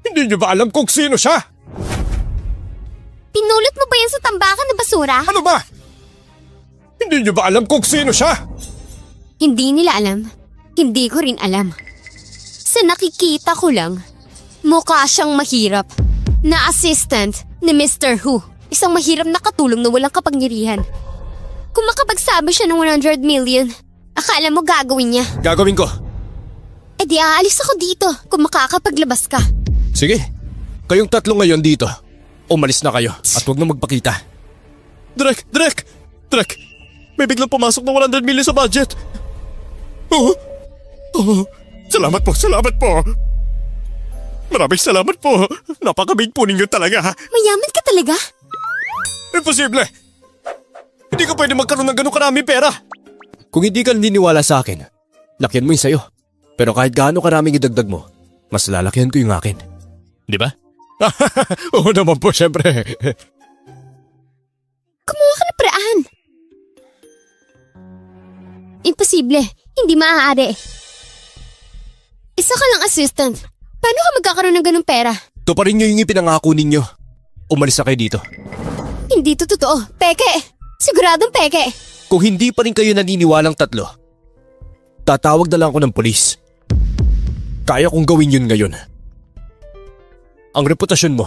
F: Hindi niyo ba alam kung sino siya?
E: Pinulot mo ba yan sa tambakan na basura?
F: Ano ba? Hindi niyo ba alam kung sino siya?
E: Hindi nila alam. Hindi ko rin alam. Sa nakikita ko lang, mukha siyang mahirap na assistant ni Mr. Hu. Isang mahirap na katulong na walang kapangyarihan. Kung makapagsabi siya ng 100 million, akala mo gagawin niya.
B: Gagawin ko.
E: Eh di aalis ako dito kung makakapaglabas ka.
B: Sige, kayong tatlo ngayon dito. Umalis na kayo at huwag na magpakita. Drek! May biglang pumasok na 100 million sa budget.
F: Salamat po. Maraming salamat po. Napakabig po ninyo talaga.
E: Mayaman ka talaga?
F: Imposible. Hindi ka pwede magkaroon ng ganun karaming pera.
B: Kung hindi ka naniniwala sa akin, lakyan mo yung sayo. Pero kahit gaano karaming idagdag mo, mas lalakyan ko yung akin. Di ba?
F: Oo naman po, syempre.
E: Kumuha ka ng paraan. Imposible. Hindi maaari. Isa ka lang assistant. Paano ka magkakaroon ng ganung pera?
B: Ito pa rin yung ipinangako ninyo. Umalis na kayo dito.
E: Hindi to totoo. Peke. Siguradong peke.
B: Kung hindi pa rin kayo naniniwalang tatlo, tatawag na lang ako ng polis. Kaya kong gawin yun ngayon. Ang reputasyon mo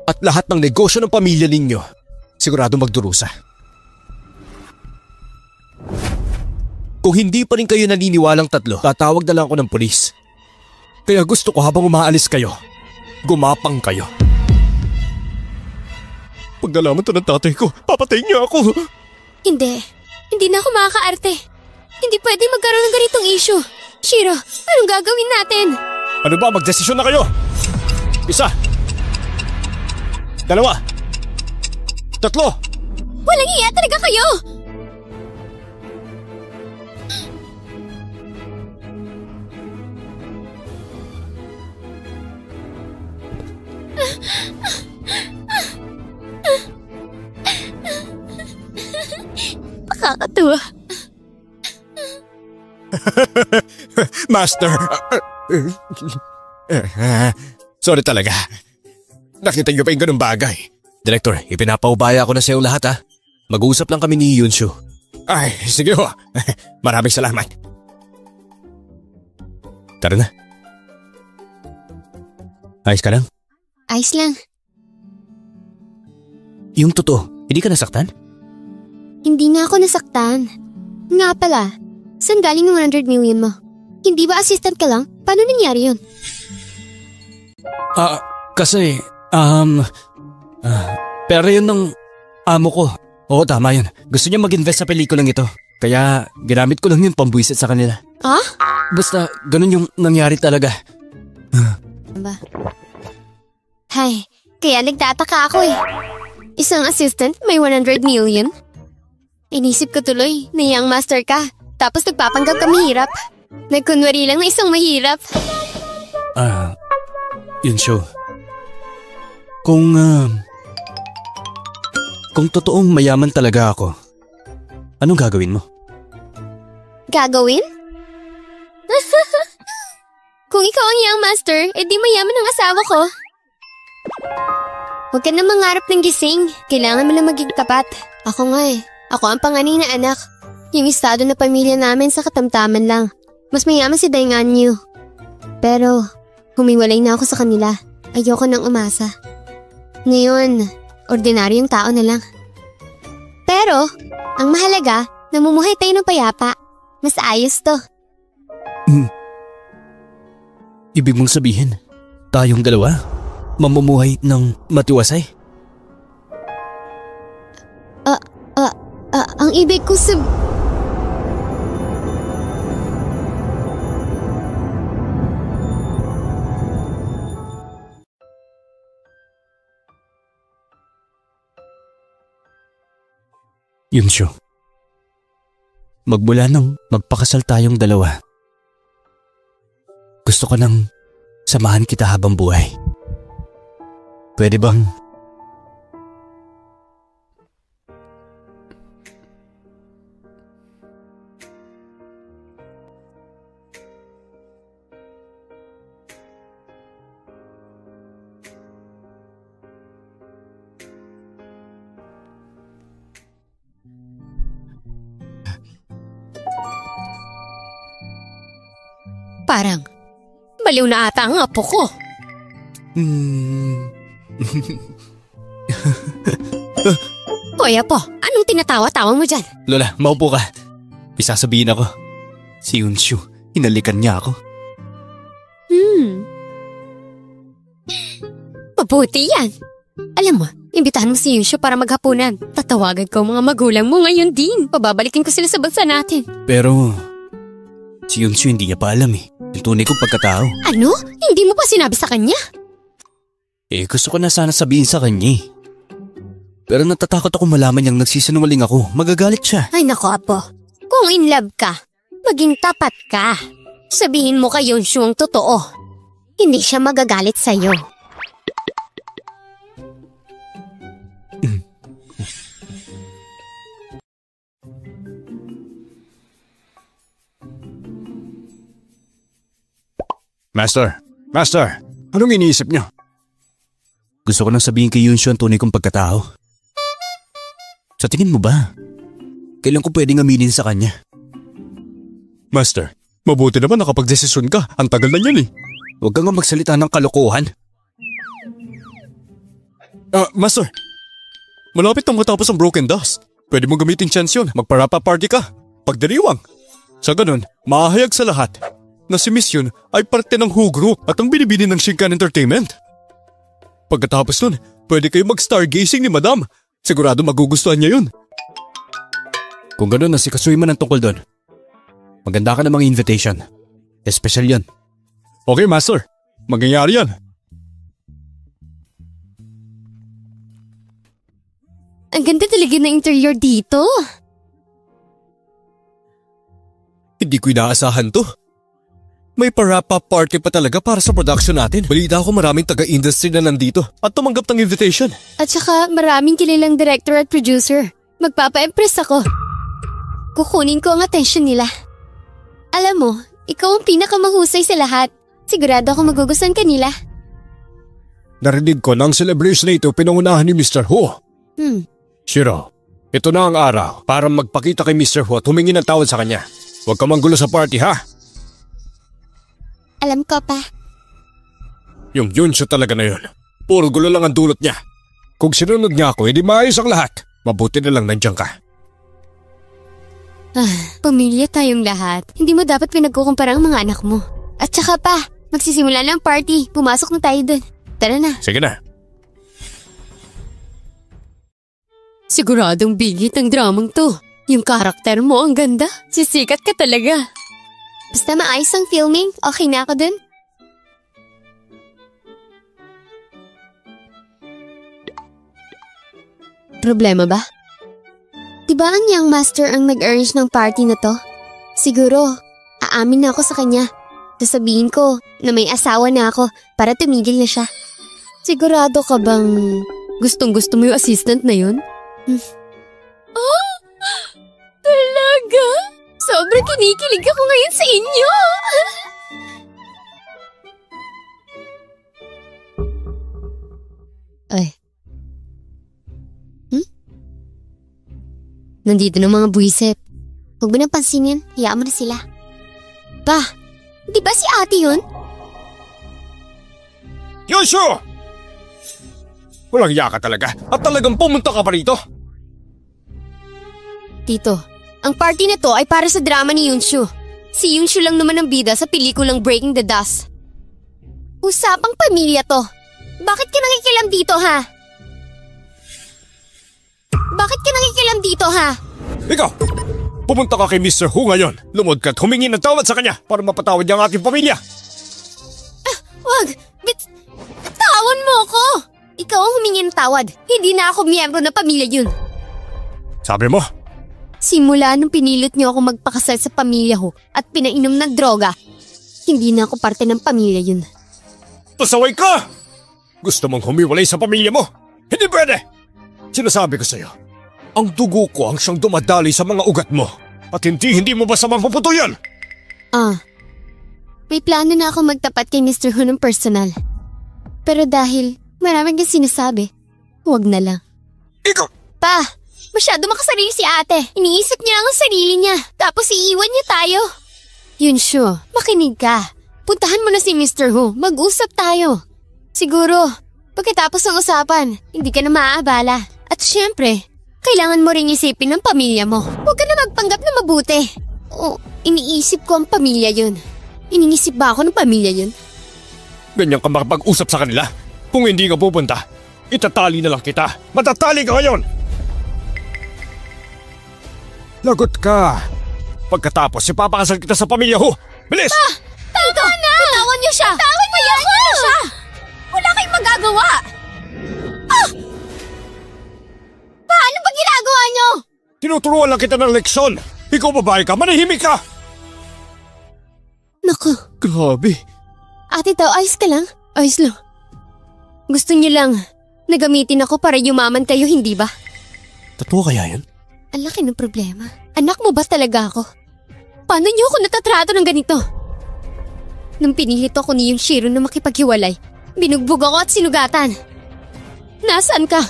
B: at lahat ng negosyo ng pamilya ninyo, sigurado magdurusa. Kung hindi pa rin kayo naniniwalang tatlo, tatawag na lang ako ng polis. Kaya gusto ko habang umaalis kayo, Gumapang kayo. Pag nalaman to ng tatay ko, papatayin niya ako.
E: Hindi. Hindi na ako makakaarte. Hindi pwede magkaroon ng ganitong issue. Shiro, anong gagawin natin?
B: Ano ba? Magdesisyon na kayo! 1, 2, 3.
E: Walang iya talaga kayo! Nakakatuwa.
F: Master! Sorry talaga. Nakita niyo pa yung ganung bagay.
B: Director, ipinapaubaya ko na sa iyo lahat ha. Mag-uusap lang kami ni Yunshu.
F: Ay, sige ho. Maraming salamat.
B: Tara na. Ayos ka lang?
E: Ayos lang.
D: Yung totoo, hindi ka nasaktan?
E: Hindi nga ako nasaktan. Nga pala, saan galing yung 100 million mo? Hindi ba assistant ka lang? Paano nangyari yun?
D: Kasi, pera yun ng amo ko. Oo, tama yun. Gusto niya mag-invest sa pelikulang ito. Kaya, ginamit ko lang yun pambuisit sa kanila.
E: Ah?
D: Basta, ganun yung nangyari talaga.
E: Ba? Hay, kaya nagtataka ako eh. Isang assistant, may 100 million? Inisip ko tuloy na young master ka, tapos nagpapanggap ka mahirap. Nagkunwari lang na isang mahirap.
D: Yun siya. Kung totoong mayaman talaga ako, anong gagawin mo?
E: Gagawin? Kung ikaw ang young master, edi mayaman ang asawa ko. Huwag ka na mangarap ng gising. Kailangan mo lang maging tapat. Ako nga eh. Ako ang panganay na anak. Yung estado na pamilya namin sa katamtaman lang. Mas mayaman si Dainganyu. Pero, humiwalay na ako sa kanila. Ayoko nang umasa. Ngayon, ordinaryong tao na lang. Pero, ang mahalaga, namumuhay tayo ng payapa. Mas ayos to.
D: Ibig mong sabihin, tayong dalawa, mamumuhay ng matiwasay?
E: Ang ibig ko
D: Yunshu, magmula nang magpakasal tayong dalawa, gusto ko nang samahan kita habang buhay. Pwede bang...
E: parang baliw na ata ang apo ko. Hoy apo, anong tinatawa-tawa mo dyan?
D: Lola, maupo ka. May sasabihin ako. Si Yunshu, hinalikan niya ako.
E: Mabuti yan. Alam mo, imbitahan mo si Yunshu para maghapunan. Tatawagan ko ang mga magulang mo ngayon din. Pababalikin ko sila sa bansa natin.
D: Pero, si Yunshu hindi niya pa alam eh. Yung tunay kong pagkatao.
E: Ano? Hindi mo pa sinabi sa kanya?
D: Gusto ko na sana sabihin sa kanya eh. Pero natatakot ako malaman niyang nagsisinungaling ako. Magagalit siya.
E: Ay nako apo, kung in love ka, maging tapat ka. Sabihin mo kay Yunshu ang totoo. Hindi siya magagalit sa'yo.
F: Master, anong iniisip niyo?
D: Gusto ko nang sabihin kay Yunshu ang tunay kong pagkatao. Sa tingin mo ba, kailan ko pwedeng aminin sa kanya?
B: Master, mabuti naman nakapag-desisyon ka. Ang tagal na yan eh.
D: Huwag kang magsalita ng kalokohan.
B: Master, malapit nang matapos ang Broken Dust. Pwede mong gamitin chance yun. Magparapa party ka. Pagdiriwang. Sa ganun, maahayag sa lahat na si Miss Yun ay parte ng Who Group at ang binibini ng Shinkan Entertainment. Pagkatapos nun, pwede kayo mag-stargazing ni Madam. Sigurado magugustuhan niya yun.
D: Kung gano'n, nasikasuhin mo ng tungkol doon. Maganda ka ng mga invitation. Espesyal yan.
B: Okay, Master. Mangyayari yan.
E: Ang ganda talaga ng interior dito.
B: Hindi ko inaasahan to. May pa-wrap-up party pa talaga para sa production natin. Balita ko maraming taga-industry na nandito at tumanggap ng invitation.
E: At saka maraming kilalang director at producer. Magpapa-impress ako. Kukunin ko ang atensyon nila. Alam mo, ikaw ang pinakamahusay sa lahat. Sigurado ako magugustuhan ka nila.
F: Narinig ko ng celebration na ito pinangunahan ni Mr. Hu.
B: Shiro, ito na ang araw para magpakita kay Mr. Hu at humingi ng tawad sa kanya. Huwag ka manggulo sa party, ha?
E: Alam ko pa.
B: Yung Yunshu talaga na yun. Puro gulo lang ang dulot niya. Kung sinunod niya ako, edi maayos ang lahat. Mabuti na lang nandiyan ka.
E: Pamilya tayong lahat. Hindi mo dapat pinagkukumpara ang mga anak mo. At saka pa, magsisimula na ang party. Pumasok na tayo dun. Tara na.
B: Sige na.
A: Siguradong bigit ang dramang to. Yung karakter mo ang ganda. Sisikat ka talaga.
E: Basta maayos ang filming, okay na ako dun.
A: Problema ba?
E: Diba ang young master ang nag-arrange ng party na to? Siguro, aamin na ako sa kanya. Sasabihin ko na may asawa na ako para tumigil na siya.
A: Sigurado ka bang gustong-gusto mo yung assistant na yun?
E: Oh! Talaga? Sobrang kinikilig ako ngayon sa inyo!
A: Ay. Nandito ng mga buwisip.
E: Huwag mo nang pansinin, hayaan mo na sila. Pa, di ba si ate yun?
F: Yunshu! Walang yaka talaga at talagang pumunta ka pa rito.
E: Tito, ang party na to ay para sa drama ni Yunshu. Si Yunshu lang naman ang bida sa pelikulang Breaking the Dust. Usapang pamilya to. Bakit ka nakikilam dito, ha? Bakit ka nakikilam dito, ha?
F: Ikaw, pumunta ka kay Mr. Hu ngayon. Lumod ka at humingi ng tawad sa kanya para mapatawad niya ang ating pamilya.
E: Wag! Tawan mo ako! Ikaw ang humingi ng tawad. Hindi na ako miyembro ng pamilya yun.
F: Sabi mo?
E: Simula nung pinilot niyo ako magpakasal sa pamilya ko at pinainom ng droga, hindi na ako parte ng pamilya yun.
F: Pasaway ka! Gusto mong humiwalay sa pamilya mo? Hindi pwede! Sinasabi ko sa'yo, ang dugo ko ang siyang dumadali sa mga ugat mo at hindi mo basta mapuputuyan.
E: May plano na ako magtapat kay Mr. Hu ng personal. Pero dahil maraming kang sinasabi, huwag na lang.
F: Ikaw!
E: Pa, masyado makasarili si ate. Iniisip niya lang ang sarili niya, tapos iiwan niya tayo. Yunshu, makinig ka. Puntahan mo na si Mr. Hu, mag-usap tayo. Siguro, pagkatapos ng usapan, hindi ka na maaabala. At syempre, kailangan mo ring isipin ng pamilya mo. Huwag ka na magpanggap na mabuti. O, iniisip ko ang pamilya yun. Iniisip ba ako ng pamilya yun?
F: Ganyan ka makapag-usap sa kanila. Kung hindi ka pupunta, itatali na lang kita. Matatali ka ngayon! Lagot ka. Pagkatapos, ipapakasal kita sa pamilya ho. Bilis!
E: Tama na! Bitawan niyo siya! Bitawan niyo siya! Wala kayong magagawa! Paano ba ginagawa niyo?
F: Tinuturuan lang kita ng leksyon. Ikaw babae ka, manahimik ka!
E: Naku,
B: Grabe.
E: ate daw, ayos ka lang?
A: Ayos lang.
E: Gusto niyo lang na gamitin ako para yumaman kayo, hindi ba?
B: Totoo kaya yan?
E: Ang laki ng problema. Anak mo ba talaga ako? Paano niyo ako natatrato ng ganito? Nung pinilit ako ni Shiro na makipaghiwalay, binugbog ako at sinugatan. Nasaan ka?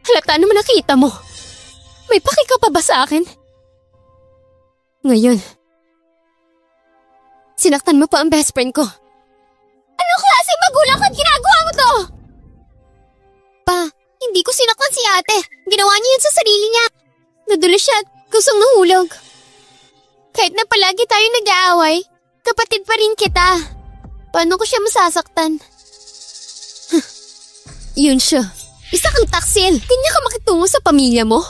E: Halata naman nakita mo. May paki ka pa ba sa akin? Ngayon, sinaktan mo pa ang best friend ko. Anong klaseng magulang ka at ginagawa mo to? Pa, hindi ko sinaktan si ate. Ginawa niya yun sa sarili niya. Nadulas siya at kusang nahulog. Kahit na palagi tayo nag-aaway, Kapatid pa rin kita. Paano ko siya masasaktan? Yun siya. Isa kang taksil. Kanya ka makitungo sa pamilya mo?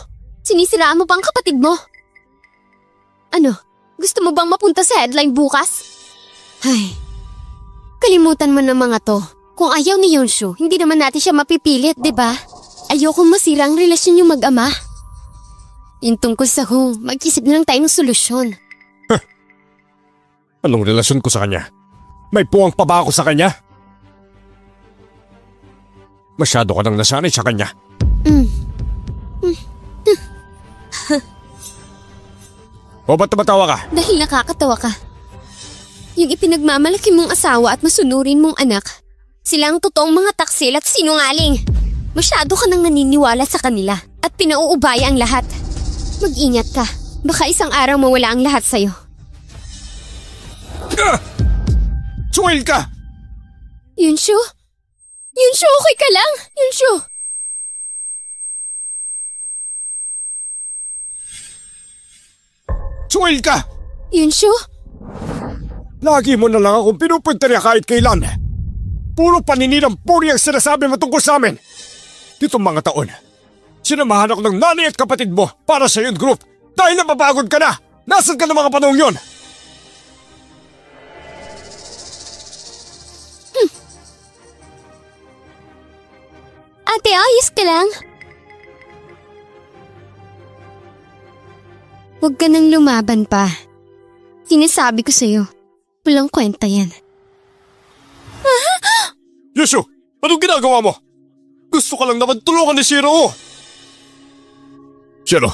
E: Sinisiraan mo pa ang kapatid mo? Ano? Gusto mo bang mapunta sa headline bukas? Ay, kalimutan mo na mga to. Kung ayaw ni Yonshu, hindi naman natin siya mapipilit, di ba? Ayokong masira ang relasyon yung mag-ama. Yung tungkol sa home, mag-isip na lang tayo ng solusyon.
F: Anong relasyon ko sa kanya? May puwang pa ba ako sa kanya? Masyado ka nang nasanay sa kanya. O ba't tumatawa ka?
E: Dahil nakakatawa ka. Yung ipinagmamalaki mong asawa at masunurin mong anak, sila ang totoong mga taksil at sinungaling. Masyado ka nang naniniwala sa kanila at pinauubaya ang lahat. Mag-ingat ka. Baka isang araw mawala ang lahat sa'yo.
F: Suwail ka!
E: Yunshu? Yunshu, okay ka lang? Yunshu?
F: Suwail ka!
E: Yunshu?
F: Lagi mo na lang akong pinupuntarya kahit kailan. Puro paninirang puri ang sinasabi mo tungkol sa amin. Ditong mga taon, sinamahan ako ng nanay at kapatid mo para sa iyong group dahil napapagod ka na. Nasaan ka ng mga panahong yun?
E: Ate, ayos ka lang? Huwag ka nang lumaban pa. Sinasabi ko sa'yo, walang kwenta yan.
F: Yushu, anong ginagawa mo? Gusto ka lang naman tulungan ni Shiro. Shiro.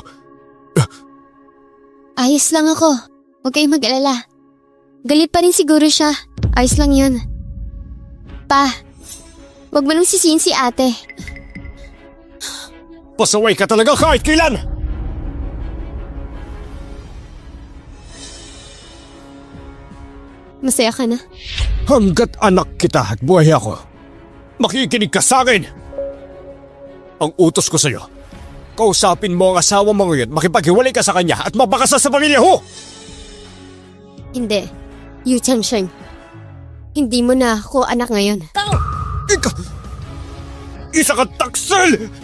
E: Ayos lang ako. Huwag kayong mag-alala. Galit pa rin siguro siya. Ayos lang yun. Pa, huwag mo nang sisihin si ate.
F: Pasaway ka talaga kahit kailan!
E: Masaya ka na?
F: Hanggat anak kita at buhay ako, makikinig ka sa akin! Ang utos ko sa'yo, kausapin mo ang asawa mo ngayon, makipaghiwalay ka sa kanya at mabakasal sa pamilya ho!
E: Hindi. Yu Changsheng. Hindi mo na ako anak ngayon.
F: Isa kang taksil!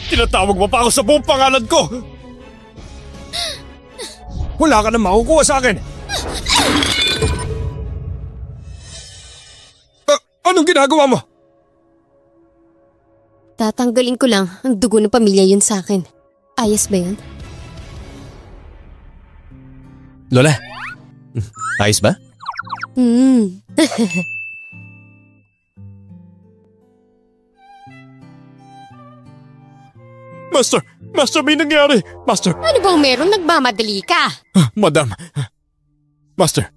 F: Tinatawag mo pa ako sa buong pangalan ko! Wala ka na makukuha sa akin! Anong ginagawa mo?
E: Tatanggalin ko lang ang dugo ng pamilya yun sa akin. Ayos ba yun?
B: Lola, ayos ba?
F: Master, may nangyari! Master!
E: Ano bang meron? Nagmamadali ka?
F: Madam! Master,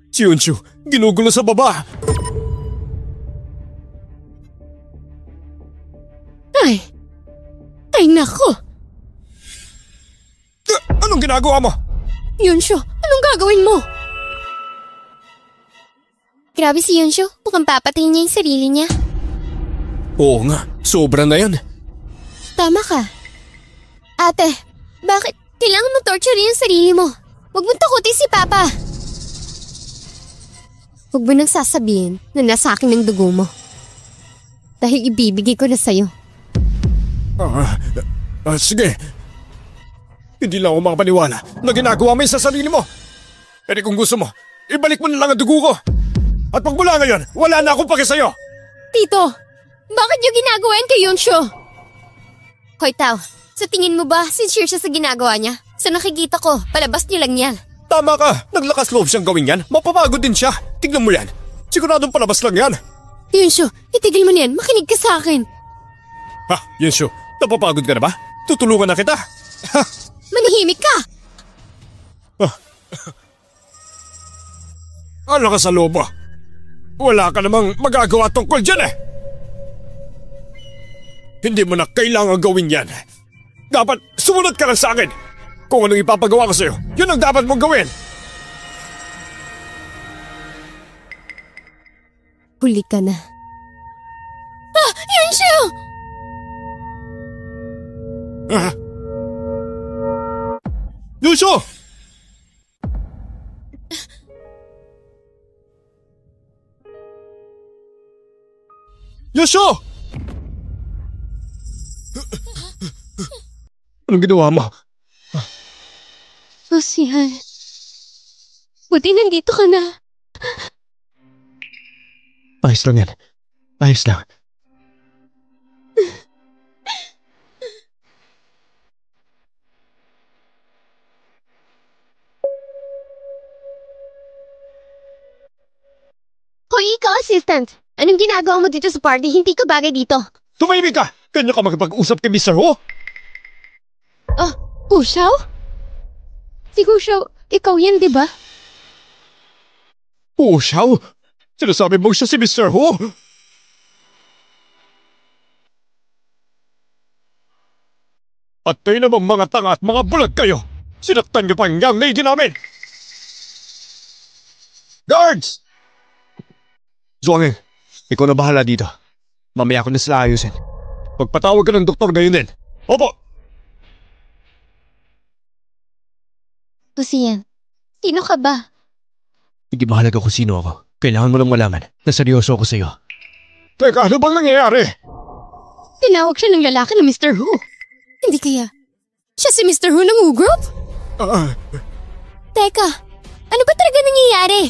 F: si Yunshu, ginugulo sa baba!
E: Ay nako!
F: Anong ginagawa mo?
E: Yunshu, anong gagawin mo? Grabe si Yunshu, mukhang papatayin niya yung sarili niya.
B: Oo nga, sobra na yan.
E: Tama ka. Ate, bakit kailangan mo torture yung sarili mo? Huwag mong takutin si Papa. Huwag mo nang sasabihin na nasa akin ang dugo mo. Dahil ibibigay ko na sa'yo.
F: Sige. Hindi lang ako makapaniwala na ginagawa mo sa sarili mo. Pero kung gusto mo, ibalik mo na lang ang dugo ko. At pagmula ngayon, wala na akong pake sa'yo.
E: Tito, bakit niyo ginagawa yan kay Yunshu? Hoy Tao, sa tingin mo ba sincere siya sa ginagawa niya? Sa nakikita ko, palabas niyo lang yan.
F: Tama ka, naglakas loob siyang gawin yan. Mapapagod din siya. Tignan mo yan. Siguradong palabas lang yan.
E: Yunshu, itigil mo niyan. Makinig ka sa akin.
F: Ha, Yunshu, napapagod ka na ba? Tutulungan na kita.
E: Manahimik ka!
F: Ano ka sa lobo? Wala ka namang magagawa tungkol dyan eh. Hindi mo na kailangan gawin yan. Dapat sumunod ka lang sa akin. Kung anong ipapagawa ko sa'yo, yun ang dapat mong gawin.
E: Huli ka na. Yunshu!
F: Yunshu! Yusho! Anong ginawa mo?
A: Lucian. Buti nandito ka na.
F: Ayos lang yan. Ayos lang.
A: Hoy, ikaw, assistant. Anong ginagawa mo dito sa party? Hindi ka bagay dito.
F: Tumahimik ka! Kanya ka makipag-usap kay Mr. Ho?
A: Ah, Xiao? Si Xiao, ikaw yan, di ba?
F: Oo, Xiao. Sinasabi mo siya si Mr. Ho? At kayo namang mga tanga at mga bulag kayo. Sinaktan niyo pa ang young lady namin. Guards! Zhuangeng, ikaw na bahala dito. Mamaya ko na sila ayusin. Pagpatawag ka ng doktor ngayon din. Opo!
A: Lucian, sino ka ba?
F: Hindi mahalaga kung sino ako. Kailangan mo lang malaman na seryoso ako sa'yo. Teka, ano bang nangyayari?
A: Tinawag siya ng lalaki na Mr. Who. Hindi kaya siya si Mr. Who ng Who Group? Teka, ano ba talaga nangyayari?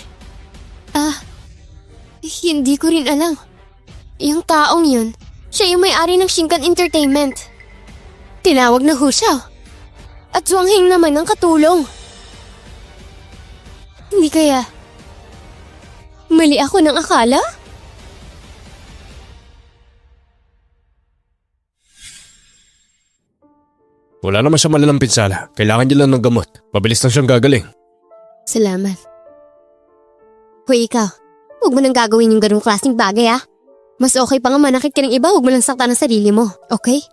A: Hindi ko rin alam. Yung taong yun, siya yung may-ari ng Shinkan Entertainment. Tinawag na Hu Xiao. At Zhuangheng naman ang katulong. Hindi kaya mali ako ng akala?
B: Wala naman siya malalang pinsala. Kailangan niya lang ng gamot. Mabilis lang siyang gagaling.
A: Salamat. Hoy, ikaw. Huwag mo nang gagawin yung ganung klaseng bagay, ah. Mas okay pa nga manakit ka ng iba, huwag mo lang saktan ang sarili mo, okay?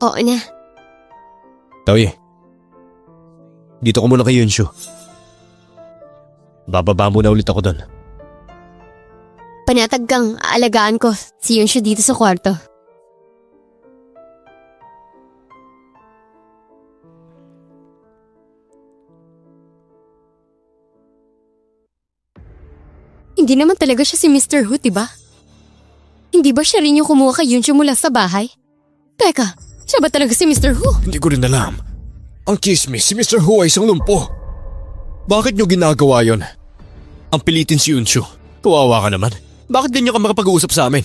A: Oo na.
B: Taoy, dito ko muna kay Yunshu. Bababa muna ulit ako doon.
A: Panatag kang aalagaan ko si Yunshu dito sa kwarto. Hindi naman talaga siya si Mr. Hu, diba? Hindi ba siya rin yung kumuha kay Yunshu mula sa bahay? Teka, siya ba talaga si Mr. Hu?
B: Hindi ko rin alam. Ang chismis, si Mr. Hu ay isang lumpo. Bakit niyo ginagawa yon? Ang pilitin si Yunshu. Kawawa ka naman. Bakit din niyo ka makapag-uusap sa amin?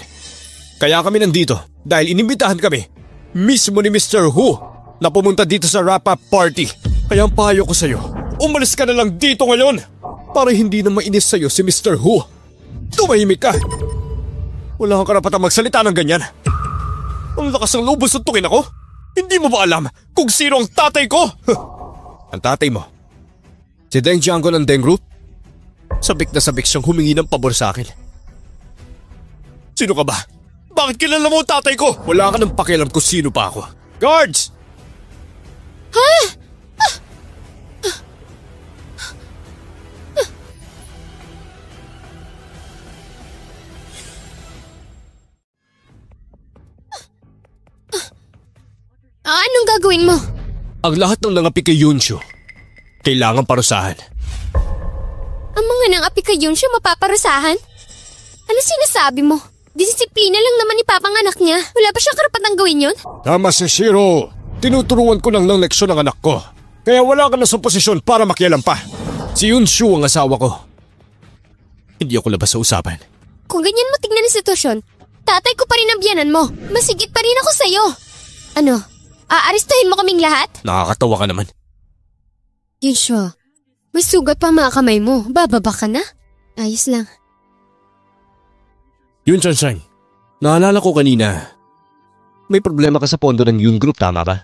B: Kaya kami nandito dahil inimbitahan kami mismo ni Mr. Hu na pumunta dito sa wrap-up party. Kaya ang payo ko sa'yo, umalis ka na lang dito ngayon para hindi na mainis sa'yo si Mr. Hu. Tumahimik ka. Wala kang karapatang magsalita ng ganyan. Ang lakas ng loob mo suntukin ako. Hindi mo ba alam kung sino ang tatay ko? Ang tatay mo? Si Deng Jiango ng Deng Group? Sabik na sabik siyang humingi ng pabor sa akin. Sino ka ba? Bakit kilala mo ang tatay ko? Wala ka ng pakialam kung sino pa ako. Guards!
A: Anong gagawin mo?
B: Ang lahat ng nangapi kay Yunshu, kailangan parusahan.
A: Ang mga nangapi kay Yunshu mapaparusahan? Ano sinasabi mo? Disiplina lang naman ipapanganak niya. Wala ba siyang karapatang gawin yun?
F: Tama si Shiro. Tinuturuan ko lang ng leksyon ang anak ko. Kaya wala ka na sa posisyon para makialam pa.
B: Si Yunshu ang asawa ko. Hindi ako labas sa usapan.
A: Kung ganyan mo tignan ang sitwasyon, tatay ko pa rin ang biyanan mo. Masigit pa rin ako sa'yo. Ano? Aaristahin mo kaming lahat?
B: Nakakatawa ka naman.
A: Yunshu, may sugat pa mga kamay mo. Bababa ka na? Ayos lang.
B: Yun, Chanshan. Naalala ko kanina, may problema ka sa pondo ng Yun Group, tama ba?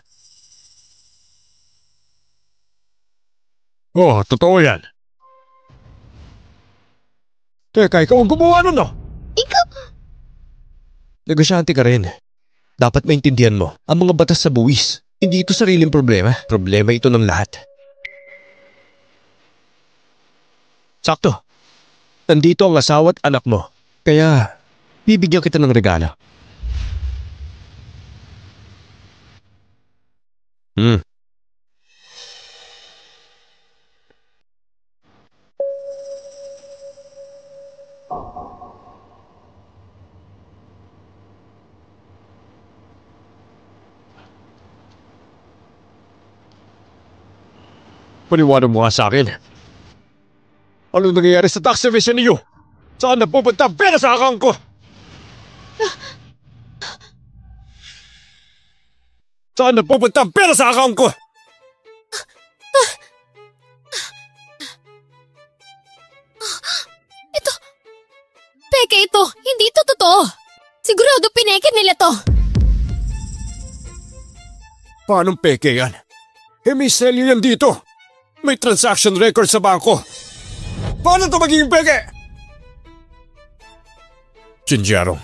F: Oh, totoo yan. Teka, ikaw ang gumawa nun, no?
A: Ikaw?
B: Negosyante ka rin. Dapat maintindihan mo ang mga batas sa buwis. Hindi ito sariling problema. Problema ito ng lahat. Sakto. Nandito ang asawa at anak mo. Kaya, bibigyan kita ng regalo.
F: Paniwanag mo nga sa akin. Anong nangyayari sa tax division niyo? Saan napupunta ang pera sa account ko? Saan napupunta ang pera sa account ko?
E: Peke ito! Hindi ito totoo! Sigurado pineke nila to!
F: Paanong peke yan? May selyo yan dito. May transaction record sa bangko. Paano ito magiging peke? Chinjarong,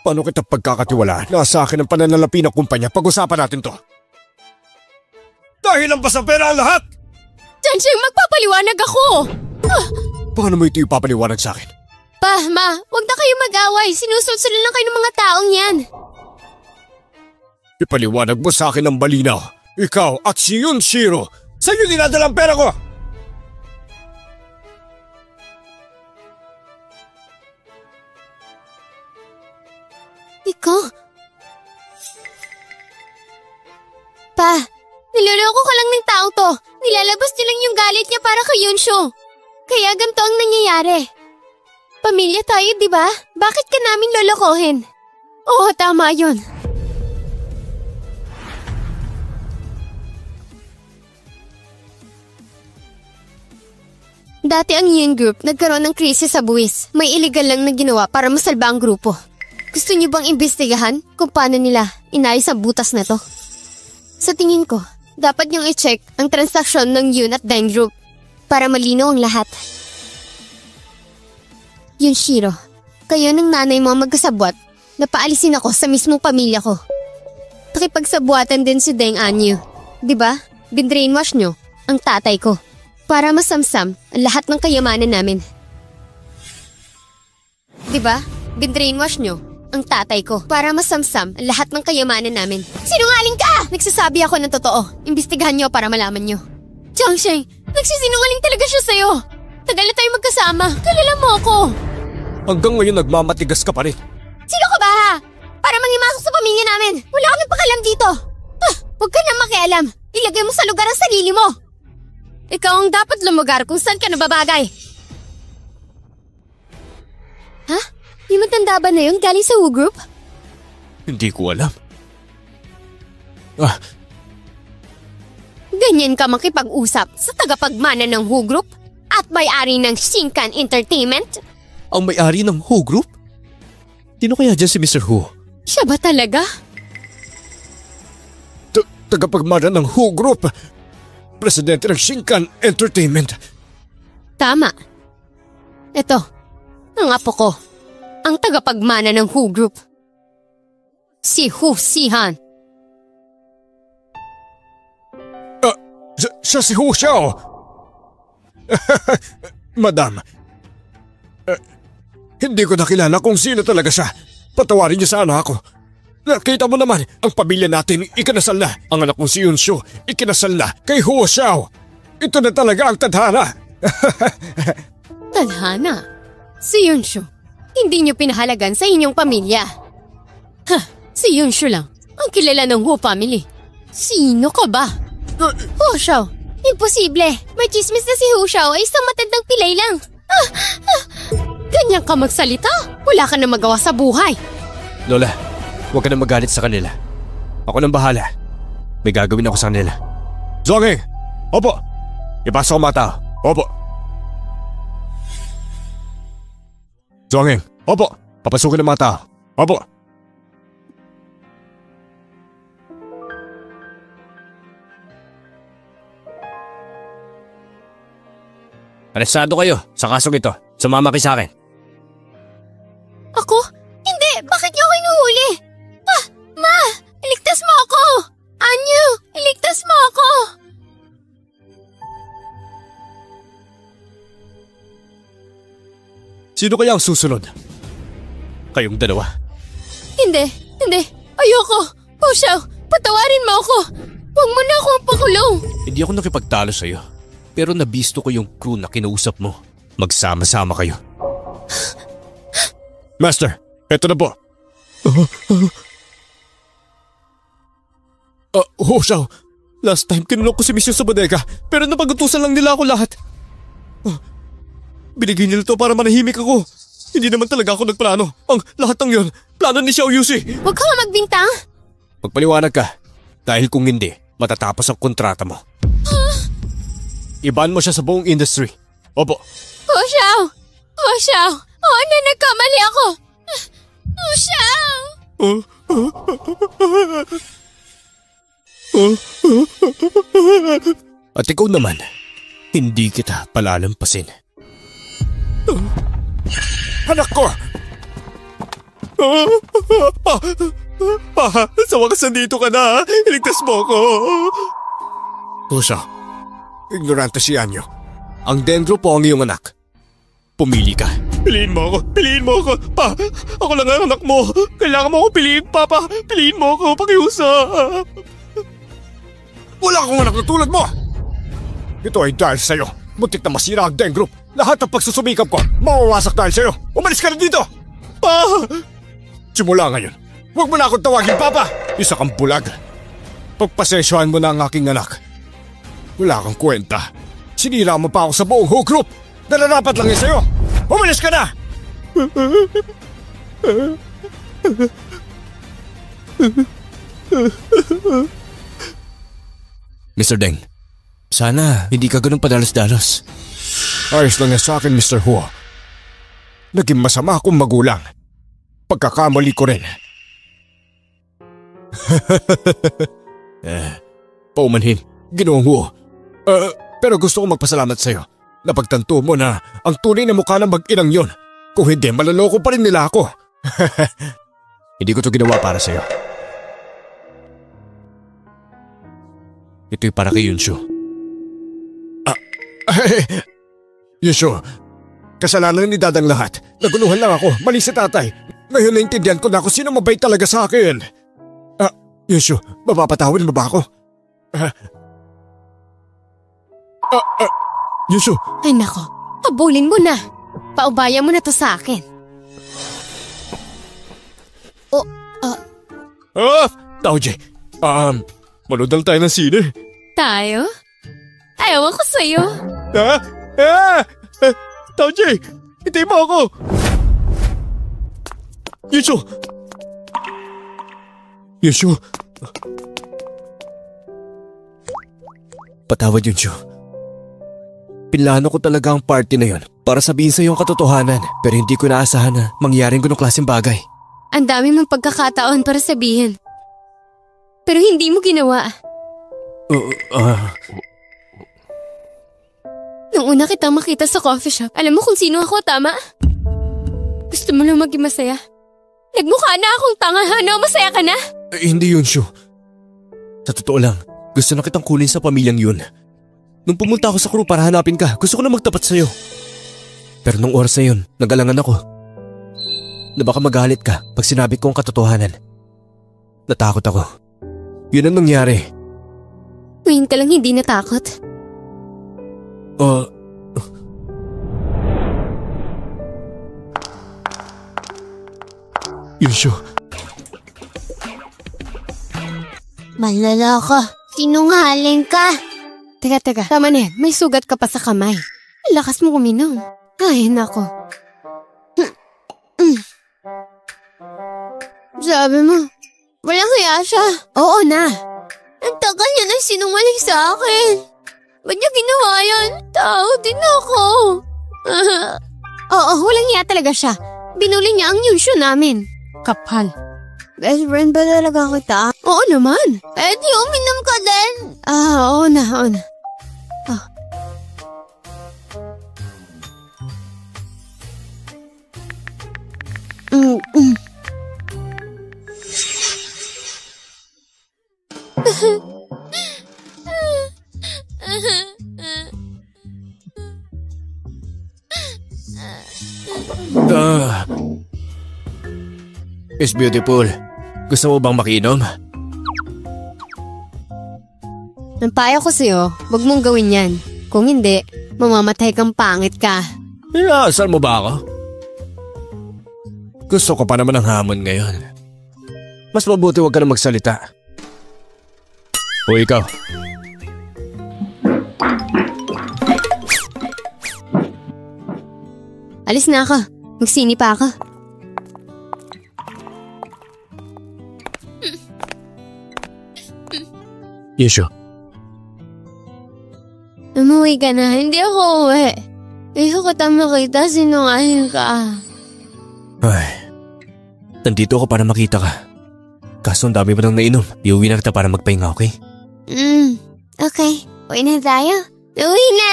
F: paano kita pagkakatiwala na sa akin ang pananalapi ng kumpanya? Pag-usapan natin to. Dahil ang basta pera ang lahat!
E: Chancheng, magpapaliwanag ako!
F: Paano mo ito ipapaliwanag sa akin?
E: Pa, ma, huwag na kayo mag-away. Sinusunod lang kayo ng mga taong yan.
F: Ipaliwanag mo sa akin ng balinaw. Ikaw at si Yunshiro, sa'yo dinadala ang pera ko!
E: Ikaw? Pa, niloloko ka lang ng tao to. Nilalabas niya lang yung galit niya para kay Yunsho. Kaya ganito ang nangyayari. Pamilya tayo, di ba? Bakit ka namin lolokohin? Oo, tama yun. Dati ang Yin Group nagkaroon ng krisis sa buwis. May illegal lang na ginawa para masalba ang grupo. Gusto niyo bang imbestigahan kung paano nila inayos ang butas na to? Sa tingin ko, dapat niyong i-check ang transaksyon ng Yun at Dine Group para malinaw ang lahat. Yunshiro, kayo ng nanay mo magkasabwat na paalisin ako sa mismong pamilya ko. Pakipagsabuatan din si Deng Anyu. Diba? Binrainwash nyo ang tatay ko para masamsam ang lahat ng kayamanan namin. Diba? Binrainwash nyo ang tatay ko para masamsam ang lahat ng kayamanan namin. Sinungaling ka! Nagsasabi ako ng totoo. Imbestigahan nyo para malaman nyo. Changsheng, nagsisinungaling talaga siya sa'yo. Tagal na tayo magkasama. Kilala mo ako.
F: Hanggang ngayon nagmamatigas ka pa rin.
E: Sino ka ba ha? Para mangimasok sa pamilya namin. Wala kang pakalam dito. Huwag ka na makialam. Ilagay mo sa lugar ang sarili mo. Ikaw ang dapat lumugar kung saan ka nababagay. Ha? Yung matanda ba na yun galing sa Woo Group?
F: Hindi ko alam.
E: Ganyan ka makipag-usap sa tagapagmana ng Woo Group at may-ari ng Shinkan Entertainment?
B: Ang may-ari ng Who Group? Sino kaya dyan si Mr. Who?
E: Siya ba talaga?
F: Tagapagmana ng Who Group. Presidente ng Shinkan Entertainment.
E: Tama. Ito, ang apo ko. Ang tagapagmana ng Who Group. Si Hu Sihan.
F: Siya si Hu Xiao. Madam, hindi ko nakilala kung sino talaga siya. Patawarin niyo sana ako. Nakita mo naman, ang pamilya natin ikinasal na. Ang anak kong si Yunshu, ikinasal na kay Hu Xiao. Ito na talaga ang tadhana.
E: Tadhana? Si Yunshu, hindi niyo pinahalagan sa inyong pamilya. Si Yunshu lang, ang kilala ng Hu family. Sino ka ba? Hu Xiao, imposible. May chismis na si Hu Xiao ay isang matandang pilay lang. Ganyan ka magsalita? Wala ka na magawa sa buhay.
D: Lola, huwag ka na magalit sa kanila. Ako nang bahala. May gagawin ako sa kanila.
F: Zongeng! Opo! Ipasok ang mga tao. Opo! Zongeng! Opo! Papasukin ang mga tao. Opo!
D: Arestado kayo sa kasong ito. Sumama kayo sa akin.
E: Ako? Hindi! Bakit niyo ako inuhuli? Ma! Iligtas mo ako! Anyu! Iligtas mo ako!
F: Sino kaya ang susunod? Kayong dalawa.
E: Hindi! Ayoko! Hu Xiao, patawarin mo ako! Huwag mo na akong pakulong!
B: Hindi ako nakipagtalo sa'yo. Pero nabisto ko yung crew na kinausap mo. Magsama-sama kayo.
F: Master, eto na po. Hu Xiao,
B: Last time kinulong ko si Miss Yun sa bodega pero napagutusan lang nila ako lahat. Binigay nila to para manahimik ako. Hindi naman talaga ako nagplano. Ang lahat ng yun, plano ni Xiao Yusi.
E: Huwag ka nga magbintang.
B: Magpaliwanag ka. Dahil kung hindi, matatapos ang kontrata mo. Iban mo siya sa buong industry. Opo.
E: Oh, Xiao! Oh, Xiao! Oh, nagkamali ako! Oh, Xiao!
B: At ikaw naman, hindi kita palalampasin.
F: Anak ko!
B: Sa wakas nandito ka na. Iligtas mo ko.
F: Puso, ignorante si Anyo.
B: Ang Dendro po ang iyong anak. Pumili ka.
F: Piliin mo ako! Piliin mo ako! Pa! Ako lang ang anak mo! Kailangan mo ako piliin, Papa! Piliin mo ako! Pakiusa! Wala akong anak na tulad mo! Ito ay dahil sa'yo. Muntik na masira ang Deng Group. Lahat ng pagsusumikap ko, mawawasak dahil sa'yo. Umalis ka na dito! Pa! Simula ngayon, huwag mo na akong tawagin, Papa! Isa kang bulag. Pagpasensyahan mo na ang aking anak. Wala kang kwenta. Sinira mo pa ako sa buong Who Group. Nararapat lang yun sa'yo. Umalis ka na!
B: Mr. Deng, sana hindi ka ganun padalos-dalos.
F: Ayos lang yan sa akin, Mr. Hu. Naging masama akong magulang. Pagkakamali ko rin.
B: Paumanhin, Ginoong Hu.
F: Pero gusto kong magpasalamat sa'yo. Napagtanto mo na ang tunay na mukha ng mag-inang yon. Kung hindi, malaloko pa rin nila ako.
B: Hindi ko to ginawa para sa'yo. Ito'y para kay Yunshu.
F: Yunshu, kasalanan ni Dadang lahat. Naguluhan lang ako, mali si tatay. Ngayon naintindihan ko na kung sino mabait talaga sa akin. Yunshu, mapapatawin mo ba ako? Yunshu!
E: Ay nako, habulin mo na. Paubaya mo na to sa akin.
F: Taoji, manood lang tayo ng sine.
E: Tayo? Ayaw ako sa'yo.
F: Taoji, hindi mo ako! Yunshu! Yunshu!
B: Patawad, Yunshu. Pinlano ko talaga ang party na yon para sabihin sa iyo ang katotohanan pero hindi ko naasahan na mangyaring ganong klaseng bagay.
E: Ang dami mong pagkakataon para sabihin. Pero hindi mo ginawa. Nung una kitang makita sa coffee shop, alam mo kung sino ako, tama? Gusto mo lang maging masaya? Nagmukha na akong tanga, ano? Masaya ka na?
B: Hindi, Yunshu. Sa totoo lang, gusto na kitang kulin sa pamilyang yun. Nung pumunta ako sa crew para hanapin ka, gusto ko na magtapat sa'yo. Pero nung oras na yun, nag-alangan ako. Na baka magalit ka pag sinabi ko ang katotohanan. Natakot ako. Yun ang nangyari.
E: Ngayon ka lang hindi natakot.
B: Yunshu.
E: Malala ka. Sinungaling ka. Teka. Tama na yan. May sugat ka pa sa kamay. Lakas mo kuminom. Ay, nako. Sabi mo, walang hiya siya. Oo na. Ang tagal niya na sinungaling sa akin. Ba't niya ginawa yan? Tao din ako. Oo, walang hiya talaga siya. Binuli niya ang Yunshu namin. Kapal. Best friend ba talaga kita? Oo naman. Eh di uminom ka din. Oo na.
B: It's beautiful. Gusto mo bang makinom?
E: Nampaya ko sa'yo, wag mong gawin yan. Kung hindi, mamamatay kang pangit ka.
B: Inaasal mo ba ako? Gusto ko pa naman ang hamon ngayon. Mas mabuti wag ka na magsalita. O ikaw?
A: Alis na ako. Magsini pa ako.
B: Yunshu,
A: Umuwi ka na. Hindi ako uwi. Ayoko kitang makita. Sinungaling ka.
B: ay, nandito ako para makita ka. Kaso ang dami mo nang nainom. Iuwi na kita para magpahinga, okay?
A: Okay. Uwi na tayo. Uwi na!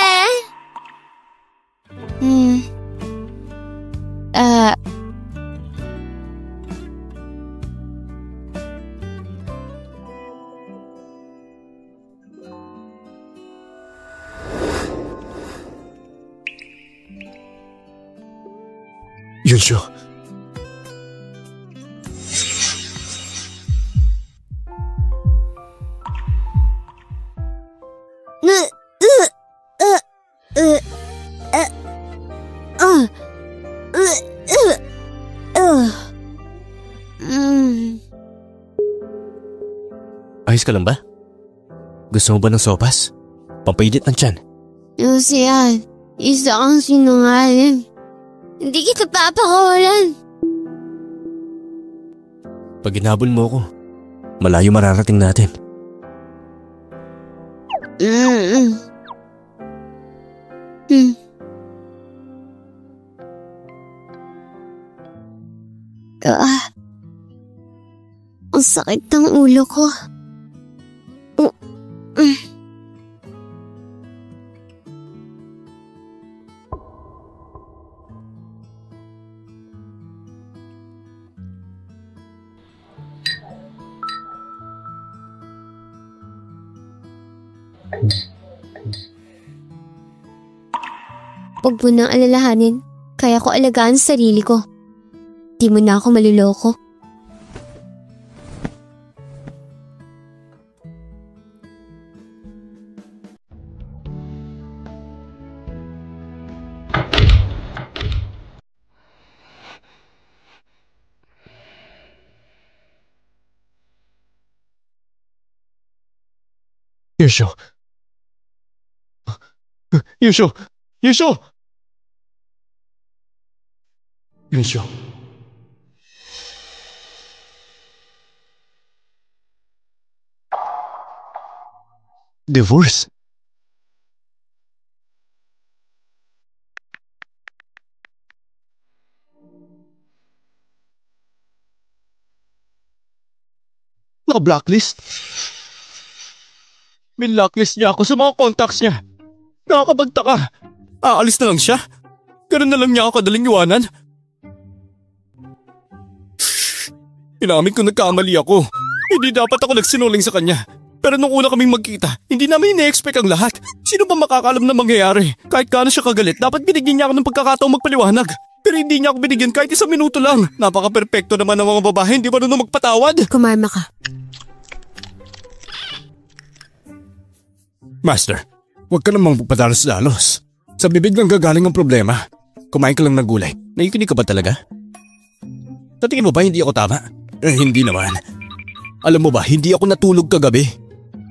B: Yunshu, ayos ka lang ba? Gusto mo ba ng sopas? Pampailit ng tiyan.
A: Lucian, isa kang sinungaling. Hindi kita papakawalan.
B: Pag hinabol mo ako, malayo mararating natin.
A: Ang sakit ng ulo ko. Huwag mo nang alalahanin. Kaya ko alagaan sa sarili ko. Di mo na ako maluloko.
B: Yunshu. Yunshu! Yunshu! Yunshu. Divorce? Na-blacklist? Min-blacklist niya ako sa mga contacts niya. Nakakapagtaka. Aalis na lang siya? Ganun na lang niya ako kadaling iwanan? Inamin ko nagkamali ako. Hindi dapat ako nagsinungaling sa kanya. Pero nung una kaming magkita, hindi namin ine-expect ang lahat. Sino ba makakaalam na mangyayari? Kahit gaano siya kagalit, dapat binigyan niya ako ng pagkakataong magpaliwanag. Pero hindi niya ako binigyan kahit 1 minuto lang. Napaka-perpekto naman ng mga babae, hindi marunong magpatawad.
A: Kumarma ka.
F: Master, huwag ka namang pagpadalos-dalos. Sa bibig lang gagaling ang problema. Kumain ka lang ng gulay.
B: Nakikinig ka ba talaga? Sa tingin mo ba hindi ako tama?
F: Hindi naman.
B: Alam mo ba, hindi ako natulog kagabi.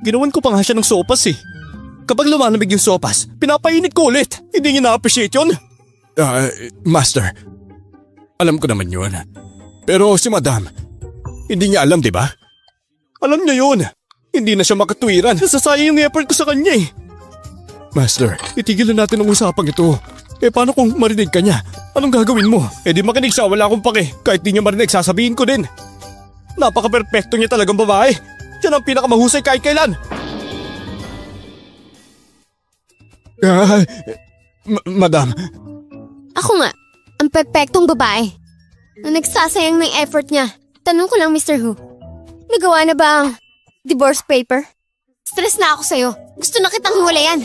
B: Ginawan ko pa nga siya ng sopas eh. Kapag lumalamig yung sopas, pinapainit ko ulit. Hindi niya na-appreciate yun?
F: Master, alam ko naman yun. Pero si Madam, hindi niya alam, di ba?
B: Alam niya yun. Hindi na siya makatwiran. Nasasayang yung effort ko sa kanya eh.
F: Master, itigil na natin ang usapang ito. Paano kung marinig ka niya? Anong gagawin mo?
B: Di makinig siya, wala akong pake. Kahit di niya marinig, sasabihin ko din. Napaka-perfecto niya talagang babae. Siya ang pinakamahusay kahit kailan.
F: Madam.
A: Ako nga, ang perpektong babae. Na nagsasayang ng effort niya. Tanong ko lang, Mr. Hu. Nagawa na ba ang divorce paper? Stress na ako sa'yo. Gusto na kitang hiwalayan.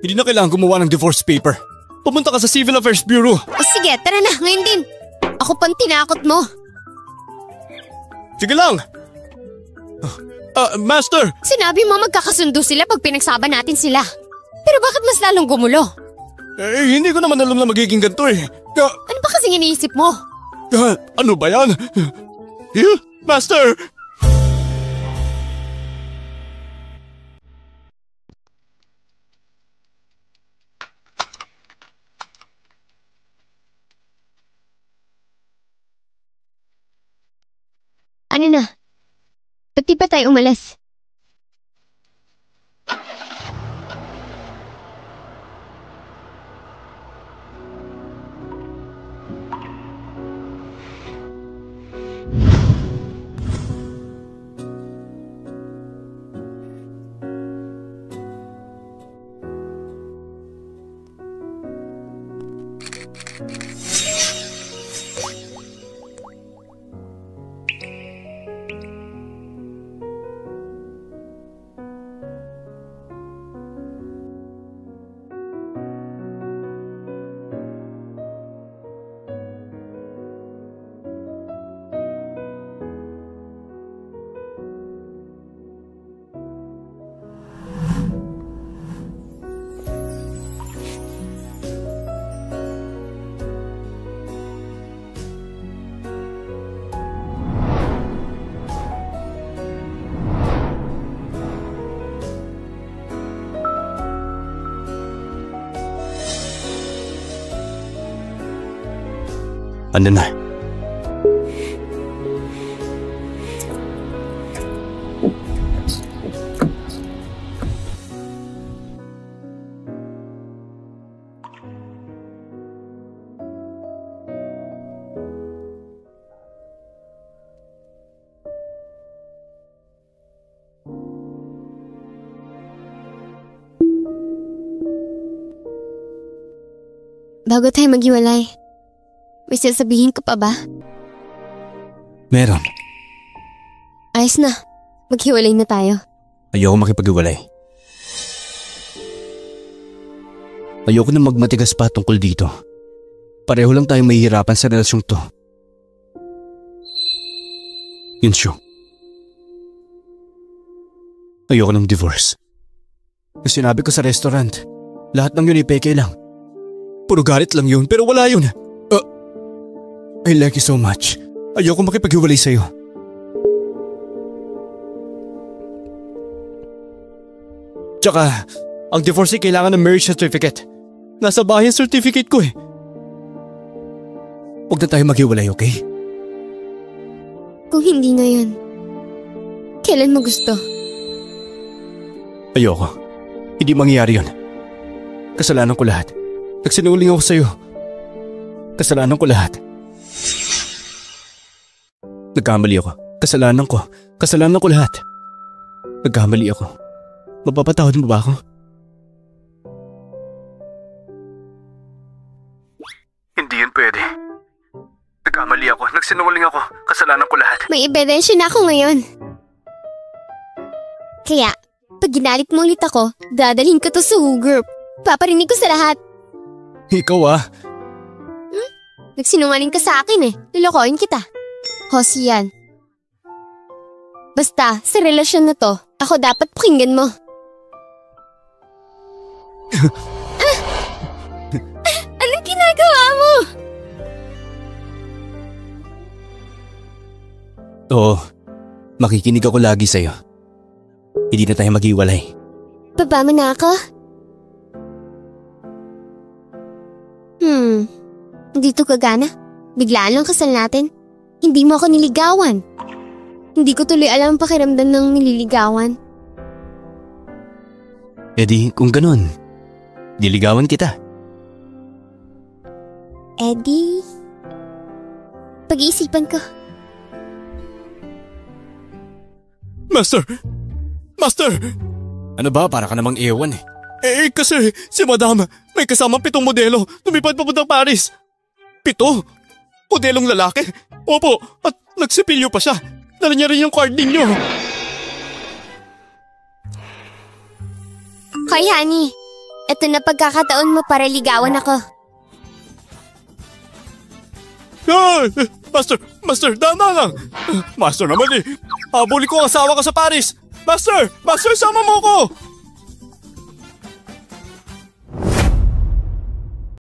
B: Hindi na kailangan gumawa ng divorce paper. Pumunta ka sa Civil Affairs Bureau.
A: Sige, tara na, ngayon din. Ako pang tinakot mo.
B: Sige lang. Master!
A: Sinabi mo magkakasundo sila pag pinagsama natin sila. Pero bakit mas lalong gumulo?
B: Hindi ko naman alam na magiging ganito eh.
A: Ano ba kasing iniisip mo?
B: Ano ba yan? Master!
E: Paano na? Ba't di pa tayo umalis?
D: Ano na?
E: Bago tayo maghiwalay, may sasabihin ko pa ba?
D: Meron.
E: Ayos na. Maghiwalay na tayo.
D: Ayoko makipag-iwalay. Ayoko na magmatigas pa tungkol dito. Pareho lang tayo mahihirapan sa relasyong to. Yunshu. Ayoko ng divorce. Kasi sinabi ko sa restaurant, lahat ng yun ay peke lang. Puro galit lang yun, pero wala yun. I like you so much. Ayoko makipaghiwalay sa'yo. Tsaka, ang divorce ay kailangan ng marriage certificate. Nasa bahay ang certificate ko eh. Huwag na tayo maghiwalay, okay?
E: Kung hindi ngayon, kailan mo gusto?
D: Ayoko. Hindi mangyayari yun. Kasalanan ko lahat. Nagsinungaling ako sa'yo. Kasalanan ko lahat. Nagkamali ako. Kasalanan ko. Kasalanan ko lahat. Nagkamali ako. Mapapatawad mo ba ako? Hindi yun pwede. Nagkamali ako. Nagsinungaling ako. Kasalanan ko lahat.
E: May ebidensya na ako ngayon. Kaya, pag ginalit mo ulit ako, dadalhin ko to sa WHO group. Paparinig ko sa lahat.
D: Ikaw ah.
E: Nagsinungaling ka sa akin eh. Lulukoyin kita. Hosi yan. Basta, sa relasyon na to, ako dapat pakinggan mo. Anong ginagawa mo?
D: Oo. Makikinig ako lagi sa'yo. Hindi na tayo maghiwalay.
E: Baba mo na ako? Hindi to kagana. Biglaan lang kasal natin. Hindi mo ako niligawan. Hindi ko tuloy alam ang pakiramdam ng nililigawan.
D: E di, kung ganun, niligawan kita.
E: Eddie, pag-iisipan ko.
D: Master! Master! Ano ba? Para ka namang ewan eh. Kasi si Madam may kasamang 7 modelo. Lumipad papuntang Paris. 7? Modelong lalaki? Opo, at nagsipilyo pa siya. Dala niya rin yung card ninyo.
E: Hoy, honey. Ito na pagkakataon mo para ligawan ako.
D: Ay! Master, dana lang. Master naman eh. Habulin ko ang asawa ko sa Paris. Master, sama mo ko.